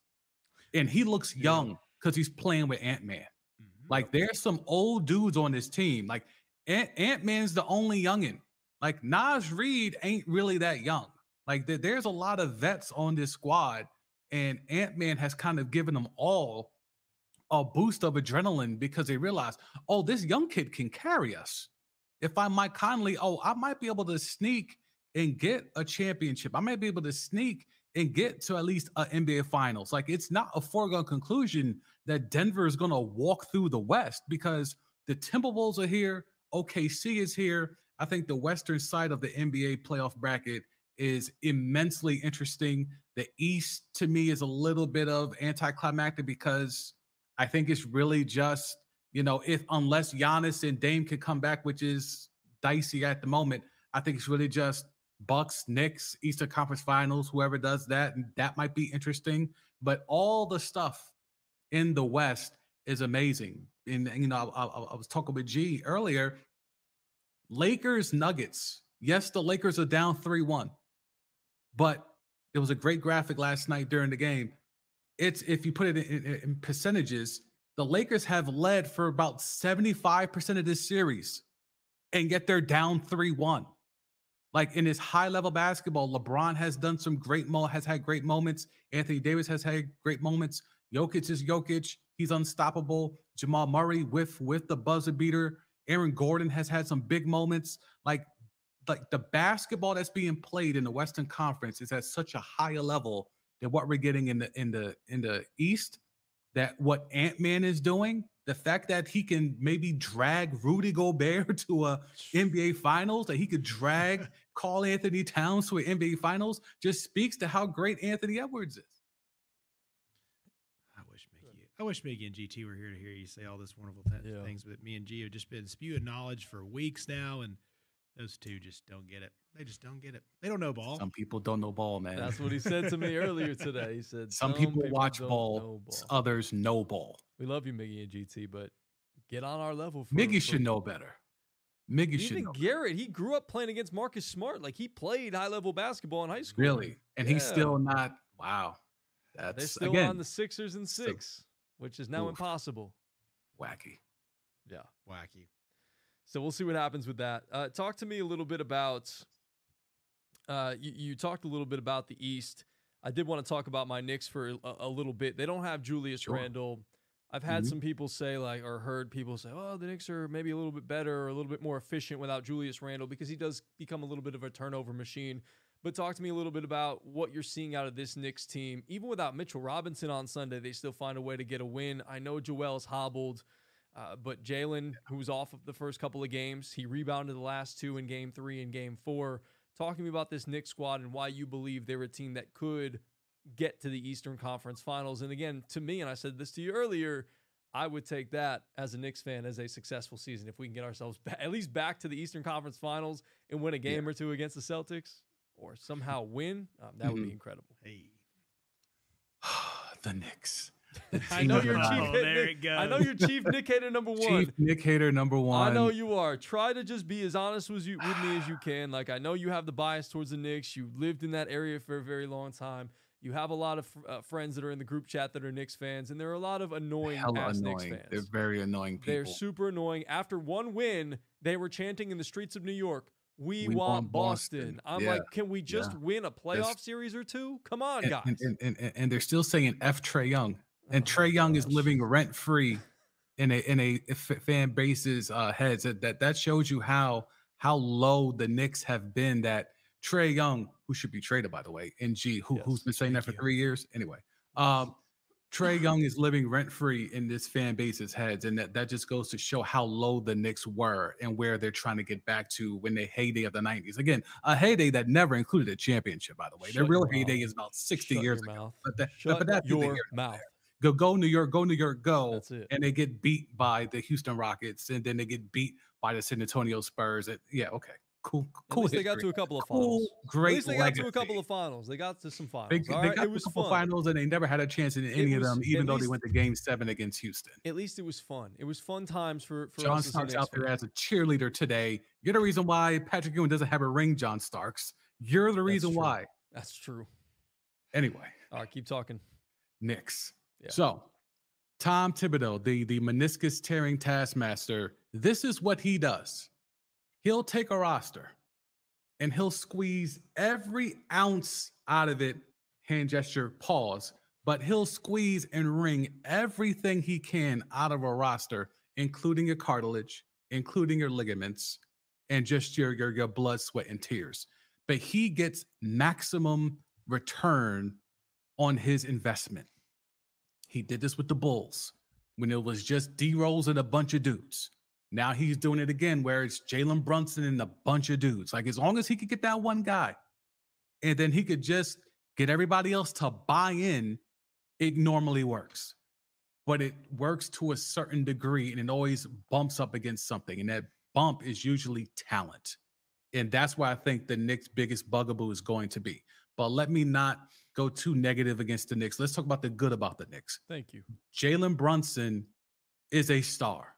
and he looks young because he's playing with Ant-Man. Mm-hmm. Like there's some old dudes on this team. Like Ant-Man's the only youngin'. Like Naj Reed ain't really that young. Like there's a lot of vets on this squad, and Ant-Man has kind of given them all a boost of adrenaline because they realize, oh, this young kid can carry us. If I'm Mike Conley, I might be able to sneak and get a championship. I might be able to sneak and get to at least an NBA Finals. Like it's not a foregone conclusion that Denver is going to walk through the West because the Timberwolves are here. OKC is here. I think the western side of the NBA playoff bracket is immensely interesting. The East, to me, is a little bit of anticlimactic because I think it's really just, unless Giannis and Dame can come back, which is dicey at the moment, I think it's really just Bucks, Knicks, Eastern Conference Finals, whoever does that, and that might be interesting. But all the stuff in the West is amazing. And I was talking with G earlier. Lakers, Nuggets. Yes, the Lakers are down 3-1, but it was a great graphic last night during the game. It's, if you put it in percentages, the Lakers have led for about 75% of this series, and yet they're down 3-1. Like in this high-level basketball, LeBron has done some has had great moments. Anthony Davis has had great moments. Jokic is Jokic. He's unstoppable. Jamal Murray with the buzzer beater. Aaron Gordon has had some big moments. Like the basketball that's being played in the Western Conference is at such a higher level than what we're getting in the East. That what Ant-Man is doing, the fact that he can maybe drag Rudy Gobert to a NBA Finals, that he could drag Karl Anthony Towns to an NBA Finals, just speaks to how great Anthony Edwards is. I wish Mickey and GT were here to hear you say all this wonderful things, but me and G have just been spewing knowledge for weeks now, and those two just don't get it. They just don't get it. They don't know ball. Some people don't know ball, man. That's what he said to me earlier today. He said some people watch ball, others know ball. We love you, Miggy and GT, but get on our level. Miggy should know better. Miggy should know. Even Garrett, he grew up playing against Marcus Smart. Like he played high-level basketball in high school. Really? And he's still not. Wow. They're still on the Sixers and 6, which is now impossible. Wacky. Yeah. Wacky. So we'll see what happens with that. Talk to me a little bit about, you talked a little bit about the East. I did want to talk about my Knicks for a little bit. They don't have Julius Randle. I've had some people say, or heard people say, oh, the Knicks are maybe a little bit better or a little bit more efficient without Julius Randle because he does become a little bit of a turnover machine. But talk to me a little bit about what you're seeing out of this Knicks team. Even without Mitchell Robinson on Sunday, they still find a way to get a win. I know Joel's hobbled, but Jalen, who was off of the first couple of games, he rebounded the last 2 in Game 3 and Game 4. Talk to me about this Knicks squad and why you believe they're a team that could get to the Eastern Conference Finals. And again, to me, and I said this to you earlier, I would take that as a Knicks fan as a successful season if we can get ourselves at least back to the Eastern Conference Finals and win a game or two against the Celtics, or somehow win. That would be incredible. Hey. The Knicks. I know you're there it goes. I know you're Chief Nick Hater number one. Chief Nick Hater number one. I know you are. Try to just be as honest with me as you can. Like, I know you have the bias towards the Knicks. You lived in that area for a very long time. You have a lot of friends that are in the group chat that are Knicks fans, and there are a lot of annoying Knicks fans. They're very annoying people. They're super annoying. After one win, they were chanting in the streets of New York, we want Boston. I'm like, can we just win a playoff series or two? Come on, guys. And they're still saying F Trae Young. And Trae Young is living rent free in a fan base's heads. That shows you how low the Knicks have been. That Trae Young, who should be traded, by the way, who's been saying that for 3 years anyway. Trae Young is living rent free in this fan base's heads, and that just goes to show how low the Knicks were and where they're trying to get back to when they heyday of the 90s. Again, a heyday that never included a championship, by the way. Their real heyday is about 60 years ago. But that's your mouth. Go New York, go New York, go. That's it. And they get beat by the Houston Rockets, and then they get beat by the San Antonio Spurs. Okay. Cool. At least they got to a couple of finals. Great. At least they got to a couple of finals. They got to some finals. They got to a couple finals, and they never had a chance in any of them, even though they went to Game 7 against Houston. At least it was fun. It was fun times for John Starks out there as a cheerleader today. You're the reason why Patrick Ewing doesn't have a ring, John Starks. You're the reason why. That's true. Anyway. All right, keep talking. Knicks. Yeah. So, Tom Thibodeau, the meniscus tearing taskmaster, this is what he does. He'll take a roster and he'll squeeze every ounce out of it, hand gesture, pause, but he'll squeeze and wring everything he can out of a roster, including your cartilage, including your ligaments, and just your blood, sweat, and tears. But he gets maximum return on his investment. He did this with the Bulls when it was just D-Rose and a bunch of dudes. Now he's doing it again where it's Jalen Brunson and a bunch of dudes. Like, as long as he could get that one guy and then he could just get everybody else to buy in, it normally works. But it works to a certain degree, and it always bumps up against something. And that bump is usually talent. And that's why I think the Knicks' biggest bugaboo is going to be. But let me not go too negative against the Knicks. Let's talk about the good about the Knicks. Thank you. Jalen Brunson is a star.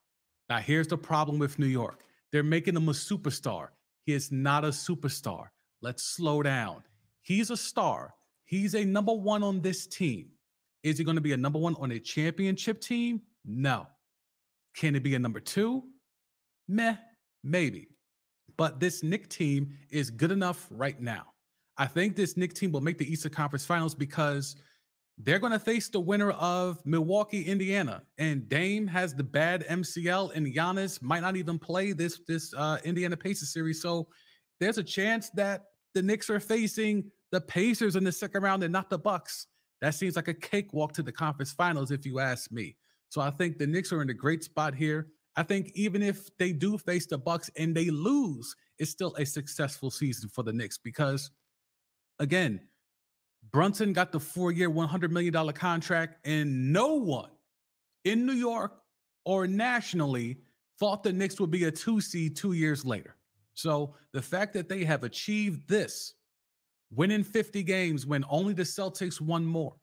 Now, here's the problem with New York. They're making him a superstar. He is not a superstar. Let's slow down. He's a star. He's a number one on this team. Is he going to be a number one on a championship team? No. Can it be a number two? Meh, maybe. But this Knicks team is good enough right now. I think this Knicks team will make the Eastern Conference Finals because they're going to face the winner of Milwaukee, Indiana. And Dame has the bad MCL, and Giannis might not even play this Indiana Pacers series. So there's a chance that the Knicks are facing the Pacers in the second round and not the Bucks. That seems like a cakewalk to the conference finals, if you ask me. So I think the Knicks are in a great spot here. I think even if they do face the Bucks and they lose, it's still a successful season for the Knicks because, again, Brunson got the 4-year, $100 million contract, and no one in New York or nationally thought the Knicks would be a 2 seed 2 years later. So the fact that they have achieved this, winning 50 games when only the Celtics won more,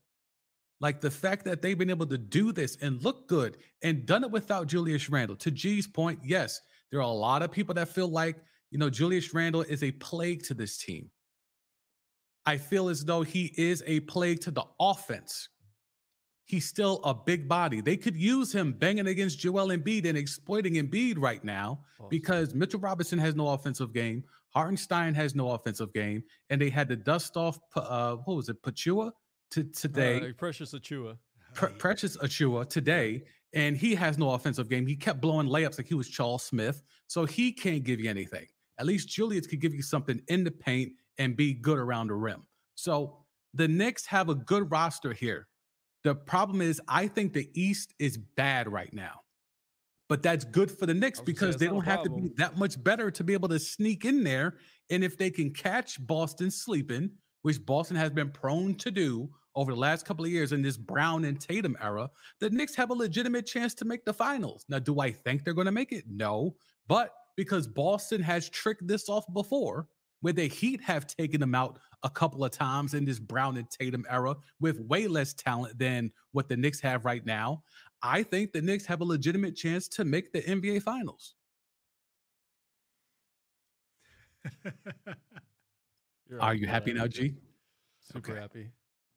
like the fact that they've been able to do this and look good and done it without Julius Randle. To G's point, yes, there are a lot of people that feel like, Julius Randle is a plague to this team. I feel as though he is a plague to the offense. He's still a big body. They could use him banging against Joel Embiid and exploiting Embiid right now because Mitchell Robinson has no offensive game. Hartenstein has no offensive game. And they had to dust off, Pachua today. Precious Achua. Precious Achua today. And he has no offensive game. He kept blowing layups like he was Charles Smith. So he can't give you anything. At least Julius could give you something in the paint and be good around the rim. So the Knicks have a good roster here. The problem is I think the East is bad right now. But that's good for the Knicks because they don't have to be that much better to be able to sneak in there. And if they can catch Boston sleeping, which Boston has been prone to do over the last couple of years in this Brown and Tatum era, the Knicks have a legitimate chance to make the finals. Now, do I think they're going to make it? No. But because Boston has tricked this off before, where the Heat have taken them out a couple of times in this Brown and Tatum era with way less talent than what the Knicks have right now, I think the Knicks have a legitimate chance to make the NBA Finals. Are you happy now, G? Super Okay. happy.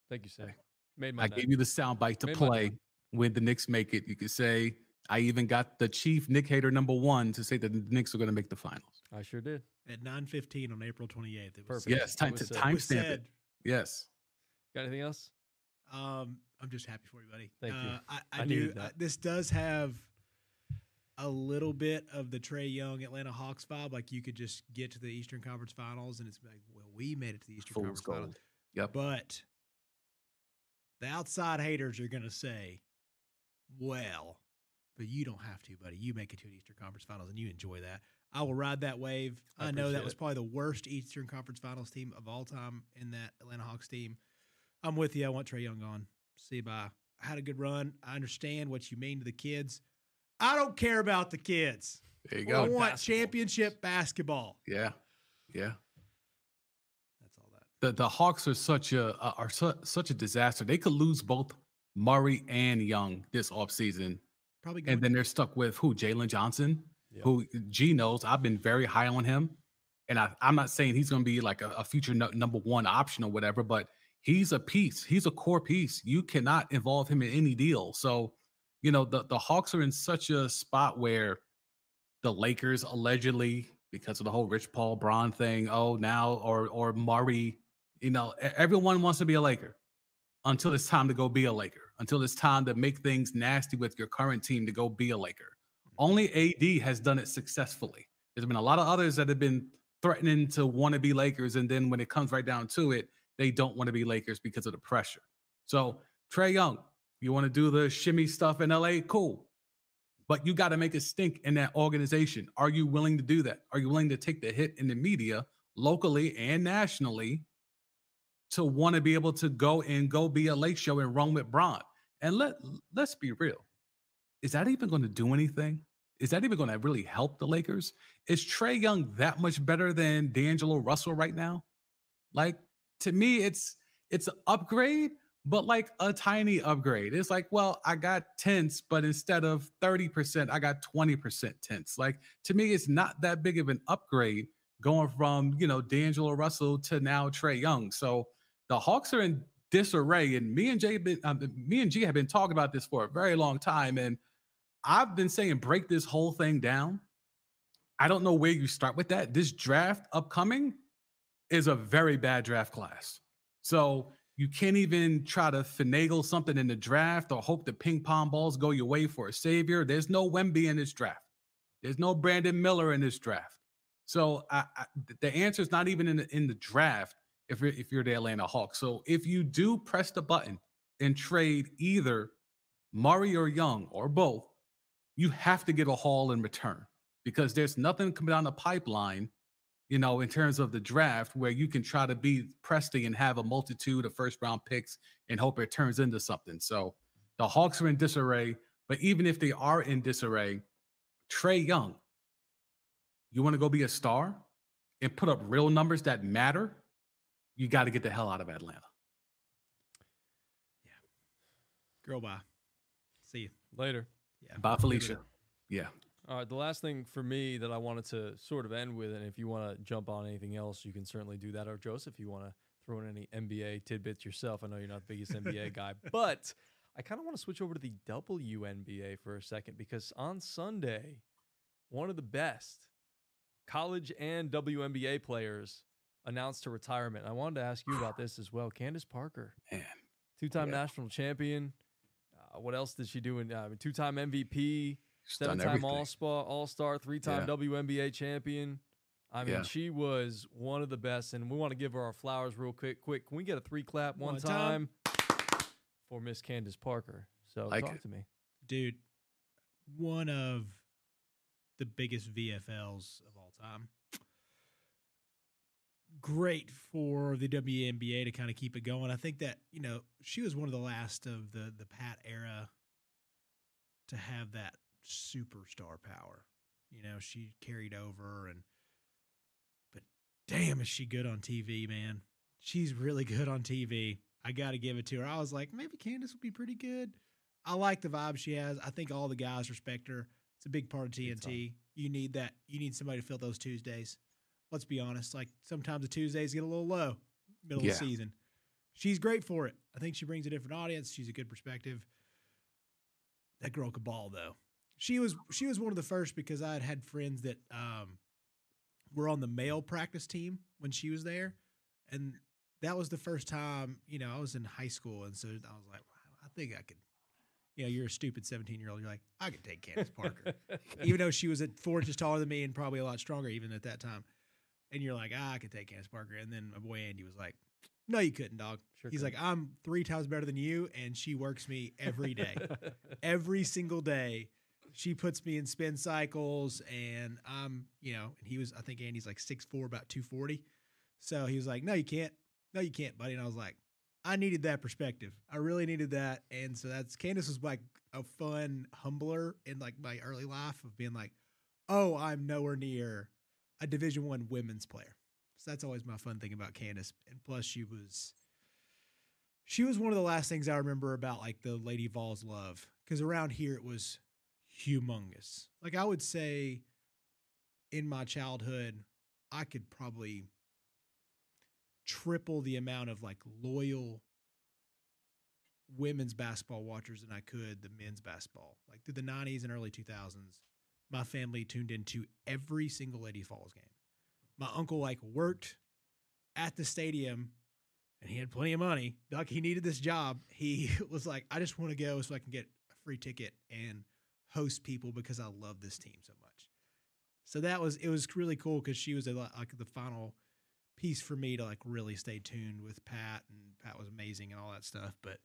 Thank you, Sam. Made my I night. gave you the soundbite to Made my play night. when the Knicks make it. You could say, I even got the chief Knick hater #1 to say that the Knicks are going to make the finals. I sure did. At 9:15 on April 28th. It was Perfect. Yes, It was said. timestamp it. Yes. Got anything else? I'm just happy for you, buddy. Thank you. I needed do. that. This does have a little bit of the Trae Young Atlanta Hawks vibe. Like you could just get to the Eastern Conference Finals and it's like, well, we made it to the Eastern Fool's Conference Finals. gold. Yep. But the outside haters are going to say, well, but you don't have to, buddy. You make it to an Eastern Conference Finals and you enjoy that. I will ride that wave. I know that appreciate was it. probably the worst Eastern Conference Finals team of all time in that Atlanta Hawks team. I'm with you. I want Trae Young on. See you bye. I had a good run. I understand what you mean to the kids. I don't care about the kids. There you I go. want Basketball. championship basketball. Yeah. Yeah. That's all that. The Hawks are such a disaster. They could lose both Murray and Young this offseason. Probably going And then they're stuck with who? Jalen Johnson, Yep. who G knows. I've been very high on him. And I'm not saying he's going to be like a future #1 option or whatever, but he's a piece. He's a core piece. You cannot involve him in any deal. So, you know, the Hawks are in such a spot where the Lakers allegedly, because of the whole Rich Paul Braun thing, or Murray, you know, everyone wants to be a Laker until it's time to go be a Laker, until it's time to make things nasty with your current team to go be a Laker. Only AD has done it successfully. There's been a lot of others that have been threatening to want to be Lakers, and then when it comes right down to it, they don't want to be Lakers because of the pressure. So Trae Young, you want to do the shimmy stuff in LA? Cool. But you got to make a stink in that organization. Are you willing to do that? Are you willing to take the hit in the media, locally and nationally, to want to be able to go be a Lake Show and run with Bron? And let's be real. Is that even going to do anything? Is that even going to really help the Lakers? Is Trae Young that much better than D'Angelo Russell right now? Like, to me, it's an upgrade, but like a tiny upgrade. It's like, well, I got tenths, but instead of 30%, I got 20% tenths. Like, to me, it's not that big of an upgrade going from, you know, D'Angelo Russell to now Trae Young. So the Hawks are in disarray, and me and G have been talking about this for a very long time, and I've been saying break this whole thing down. I don't know where you start with that. This draft upcoming is a very bad draft class. So you can't even try to finagle something in the draft or hope the ping pong balls go your way for a savior. There's no Wemby in this draft. There's no Brandon Miller in this draft. So the answer is not even in the draft if you're the Atlanta Hawks. So if you do press the button and trade either Murray or Young or both, you have to get a haul in return because there's nothing coming down the pipeline, you know, in terms of the draft where you can try to be Presti and have a multitude of first round picks and hope it turns into something. So the Hawks are in disarray, but even if they are in disarray, Trae Young, you want to go be a star and put up real numbers that matter, you got to get the hell out of Atlanta. Yeah. Girl, bye. See you. Later. Yeah. Bye, Felicia. Yeah. All right, the last thing for me that I wanted to sort of end with, and if you want to jump on anything else, you can certainly do that. Or Joseph, if you want to throw in any NBA tidbits yourself. I know you're not the biggest NBA guy, but I kind of want to switch over to the WNBA for a second because on Sunday, one of the best college and WNBA players announced her retirement. I wanted to ask you about this as well. Candace Parker, Man. two-time Yeah. national champion. What else did she do? Two-time MVP. She's done 7-time everything. All-Star, 3-time Yeah. WNBA champion. I mean, Yeah. she was one of the best, and we want to give her our flowers real quick. Can we get a 3-clap one One time for Miss Candace Parker? So Like talk it. to me. Dude, one of the biggest VFLs of all time. great for the WNBA to kind of keep it going. I think that, she was one of the last of the Pat era to have that superstar power. She carried over, but damn, is she good on TV, man. She's really good on TV. I got to give it to her. I was like, maybe Candace would be pretty good. I like the vibe she has. I think all the guys respect her. It's a big part of TNT. You need that. You need somebody to fill those Tuesdays. Let's be honest. Like, sometimes the Tuesdays get a little low middle of the season. She's great for it. I think she brings a different audience. She's a good perspective. That girl could ball, though. She was one of the first, because I had friends that were on the male practice team when she was there, and that was the first time. I was in high school, and so I was like, wow, I think I could. You're a stupid 17-year-old. You're like, I could take Candace Parker, even though she was 4 inches taller than me and probably a lot stronger even at that time. And you're like, I could take Candace Parker. And then my boy Andy was like, no, you couldn't, dog. He's like, I'm 3 times better than you, and she works me every day. Every single day. She puts me in spin cycles, and I'm, and he was, I think Andy's like 6'4", about 240. So he was like, no, you can't. No, you can't, buddy. And I was like, I needed that perspective. I really needed that. And so Candace was like a fun humbler in like my early life of being like, oh, I'm nowhere near a Division I women's player. So that's always my fun thing about Candace. And plus she was one of the last things I remember about like the Lady Vols love. Because around here it was humongous. Like, I would say in my childhood, I could probably triple the amount of like loyal women's basketball watchers than I could the men's basketball. Like, through the 90s and early 2000s, my family tuned into every single Lady Falls game. My uncle like worked at the stadium, and he had plenty of money. Like, he needed this job. He was like, I just want to go so I can get a free ticket and host people because I love this team so much. So it was really cool, because she was like the final piece for me to like really stay tuned with Pat, and Pat was amazing and all that stuff. But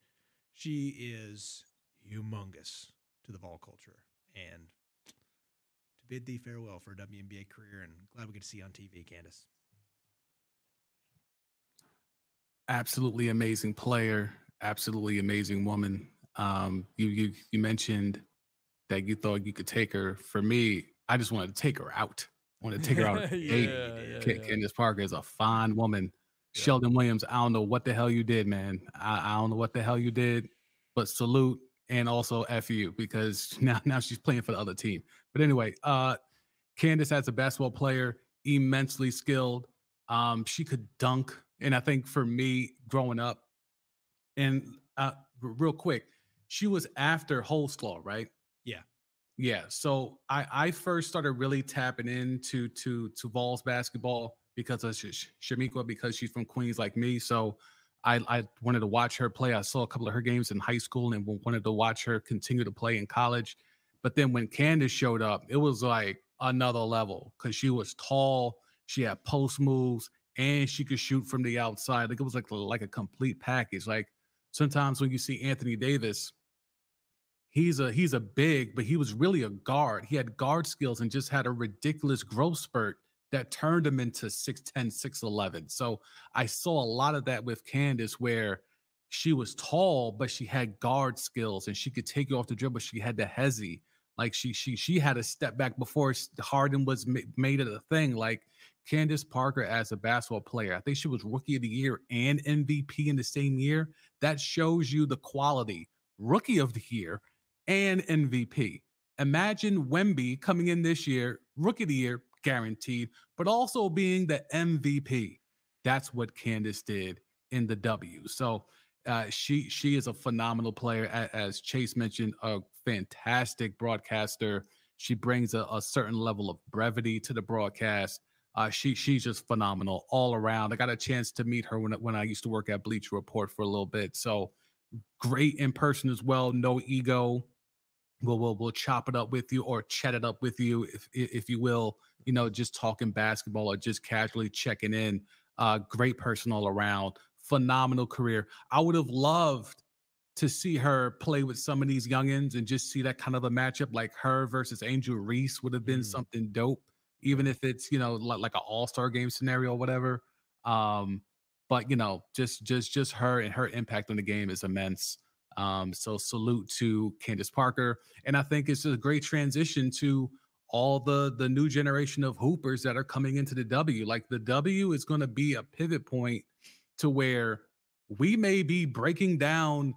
she is humongous to the Vol culture, and to bid thee farewell for a WNBA career, and glad we get to see you on TV, Candace. Absolutely amazing player, absolutely amazing woman. You mentioned that you thought you could take her. For me, I just wanted to take her out. I wanted to take her out. Candace Parker is a fine woman. Yeah. Sheldon Williams, I don't know what the hell you did, man. I don't know what the hell you did, but salute, and also F you, because now she's playing for the other team. But anyway, Candace, as a basketball player, immensely skilled. She could dunk. And I think for me growing up, and real quick, she was after Holslaw, right? Yeah. Yeah. So I first started really tapping into Vols basketball because of Shamika, because she's from Queens like me. So I wanted to watch her play. I saw a couple of her games in high school and wanted to watch her continue to play in college. But then when Candace showed up, it was like another level, because she was tall, she had post moves, and she could shoot from the outside. Like, it was like a complete package. Like, sometimes when you see Anthony Davis, he's a big, but he was really a guard. He had guard skills and just had a ridiculous growth spurt that turned him into 6'10", 6'11". So I saw a lot of that with Candace, where she was tall, but she had guard skills and she could take you off the dribble. She had the hezzy. Like, she had a step back before Harden was made it a thing. Like, Candace Parker as a basketball player, I think she was Rookie of the Year and MVP in the same year. That shows you the quality. Rookie of the Year and MVP. Imagine Wemby coming in this year, Rookie of the Year, guaranteed, but also being the MVP. That's what Candace did in the W. So she is a phenomenal player. As Chase mentioned, a fantastic broadcaster. She brings a certain level of brevity to the broadcast. She's just phenomenal all around. I got a chance to meet her when I used to work at Bleacher Report for a little bit. So great in person as well. No ego. We'll chop it up with you, or chat it up with you, if you will. Just talking basketball or just casually checking in. Great person all around. Phenomenal career. I would have loved to see her play with some of these youngins and just see that kind of a matchup, like her versus Angel Reese would have been something dope. Even if it's, like an all-star game scenario or whatever. But just her and her impact on the game is immense. So salute to Candace Parker, and I think it's a great transition to all the new generation of hoopers that are coming into the W. Like the W is going to be a pivot point to where we may be breaking down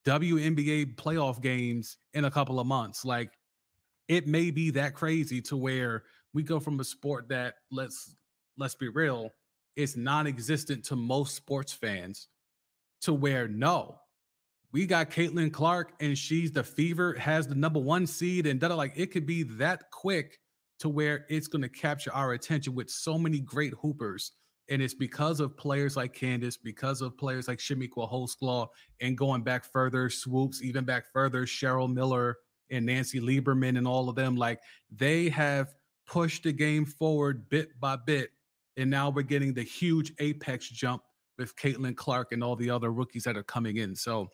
WNBA playoff games in a couple of months. Like it may be that crazy to where we go from a sport that let's be real, is non-existent to most sports fans to where no, we got Caitlin Clark and she's the fever, has the #1 seed, and like it could be that quick to where it's going to capture our attention with so many great hoopers. And it's because of players like Candace, because of players like Shemiqua Holsclaw, and going back further, Swoops, even back further, Cheryl Miller and Nancy Lieberman and all of them. Like they have pushed the game forward bit by bit. And now we're getting the huge apex jump with Caitlin Clark and all the other rookies that are coming in. So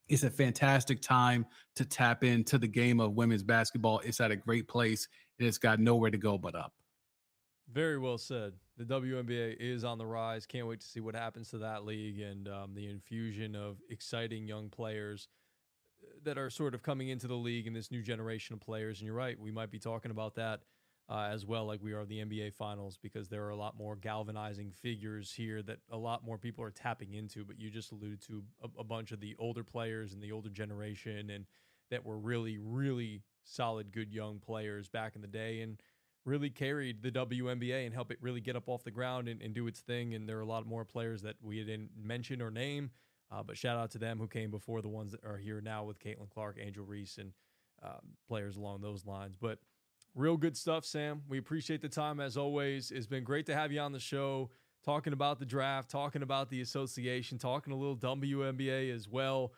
it's a fantastic time to tap into the game of women's basketball. It's at a great place. It's got nowhere to go but up. Very well said. The WNBA is on the rise. Can't wait to see what happens to that league and the infusion of exciting young players that are sort of coming into the league in this new generation of players. And you're right, we might be talking about that as well, like we are the NBA Finals, because there are a lot more galvanizing figures here that a lot more people are tapping into. But you just alluded to a bunch of the older players and the older generation, and that were really, really solid, good young players back in the day, and really carried the WNBA and helped it really get up off the ground and do its thing. And there are a lot more players that we didn't mention or name, but shout out to them who came before the ones that are here now with Caitlin Clark, Angel Reese, and players along those lines. But real good stuff, Sam. We appreciate the time as always. It's been great to have you on the show, talking about the draft, talking about the association, talking a little WNBA as well.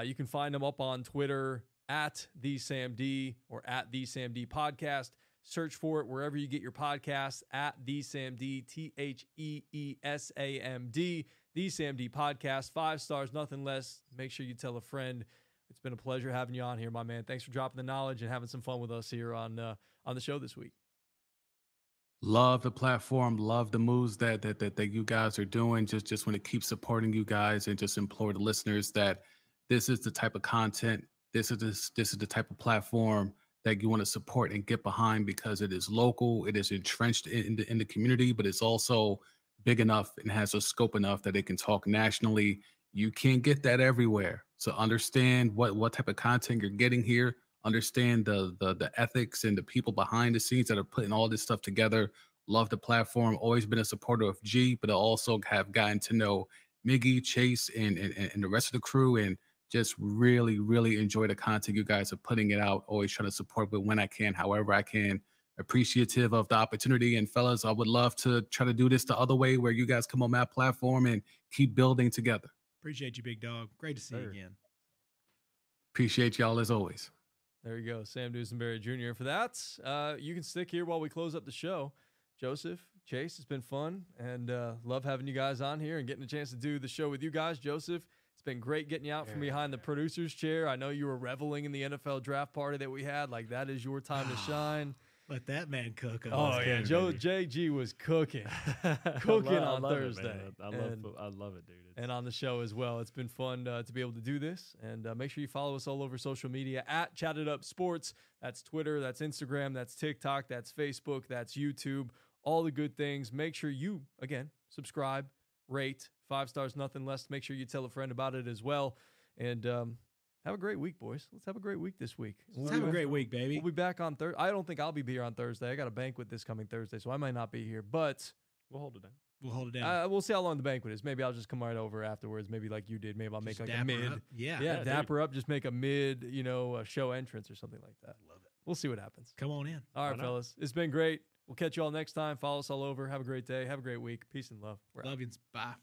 You can find them up on Twitter at TheSamD or at TheSamD Podcast. Search for it wherever you get your podcasts at TheSamD, TheEeSamD, TheSamD Podcast. 5 stars, nothing less. Make sure you tell a friend. It's been a pleasure having you on here, my man. Thanks for dropping the knowledge and having some fun with us here on the show this week. Love the platform, love the moves that you guys are doing. Just want to keep supporting you guys and just implore the listeners that this is the type of content, this is the type of platform that you want to support and get behind, because it is local, it is entrenched in the community, but it's also big enough and has a scope enough that it can talk nationally. You can't get that everywhere. So understand what type of content you're getting here. Understand the ethics and the people behind the scenes that are putting all this stuff together. Love the platform. Always been a supporter of G, but I also have gotten to know Miggy, Chase, and the rest of the crew, and just really, really enjoy the content you guys are putting it out. Always trying to support, but when I can, however I can. Appreciative of the opportunity. And fellas, I would love to try to do this the other way, where you guys come on my platform and keep building together. Appreciate you, big dog. Great to see you again. Appreciate y'all as always. There you go, Sam Dusenberry Jr. For that, you can stick here while we close up the show. Joseph, Chase, it's been fun, and love having you guys on here and getting a chance to do the show with you guys. Joseph, it's been great getting you out from behind the producer's chair. I know you were reveling in the NFL draft party that we had. Like, that is your time to shine. Let that man cook. Oh, yeah. JG was cooking. On Thursday. I love it, dude. And on the show as well. It's been fun to be able to do this. And make sure you follow us all over social media at Chatt It Up Sports. That's Twitter, that's Instagram, that's TikTok, that's Facebook, that's YouTube. All the good things. Make sure you, again, subscribe, rate. 5 stars, nothing less. Make sure you tell a friend about it as well. And have a great week, boys. Let's have a great week this week. Let's have a great week, baby. We'll be back on Thursday. I don't think I'll be here on Thursday. I got a banquet this coming Thursday, so I might not be here. But we'll hold it down. We'll hold it down. We'll see how long the banquet is. Maybe I'll just come right over afterwards. Maybe like you did. Maybe I'll make like a mid. Up. Yeah, dapper up. Just make a mid, show entrance or something like that. Love it. We'll see what happens. Come on in. All right, fellas. It's been great. We'll catch you all next time. Follow us all over. Have a great day. Have a great week. Peace and love. Love you. Bye.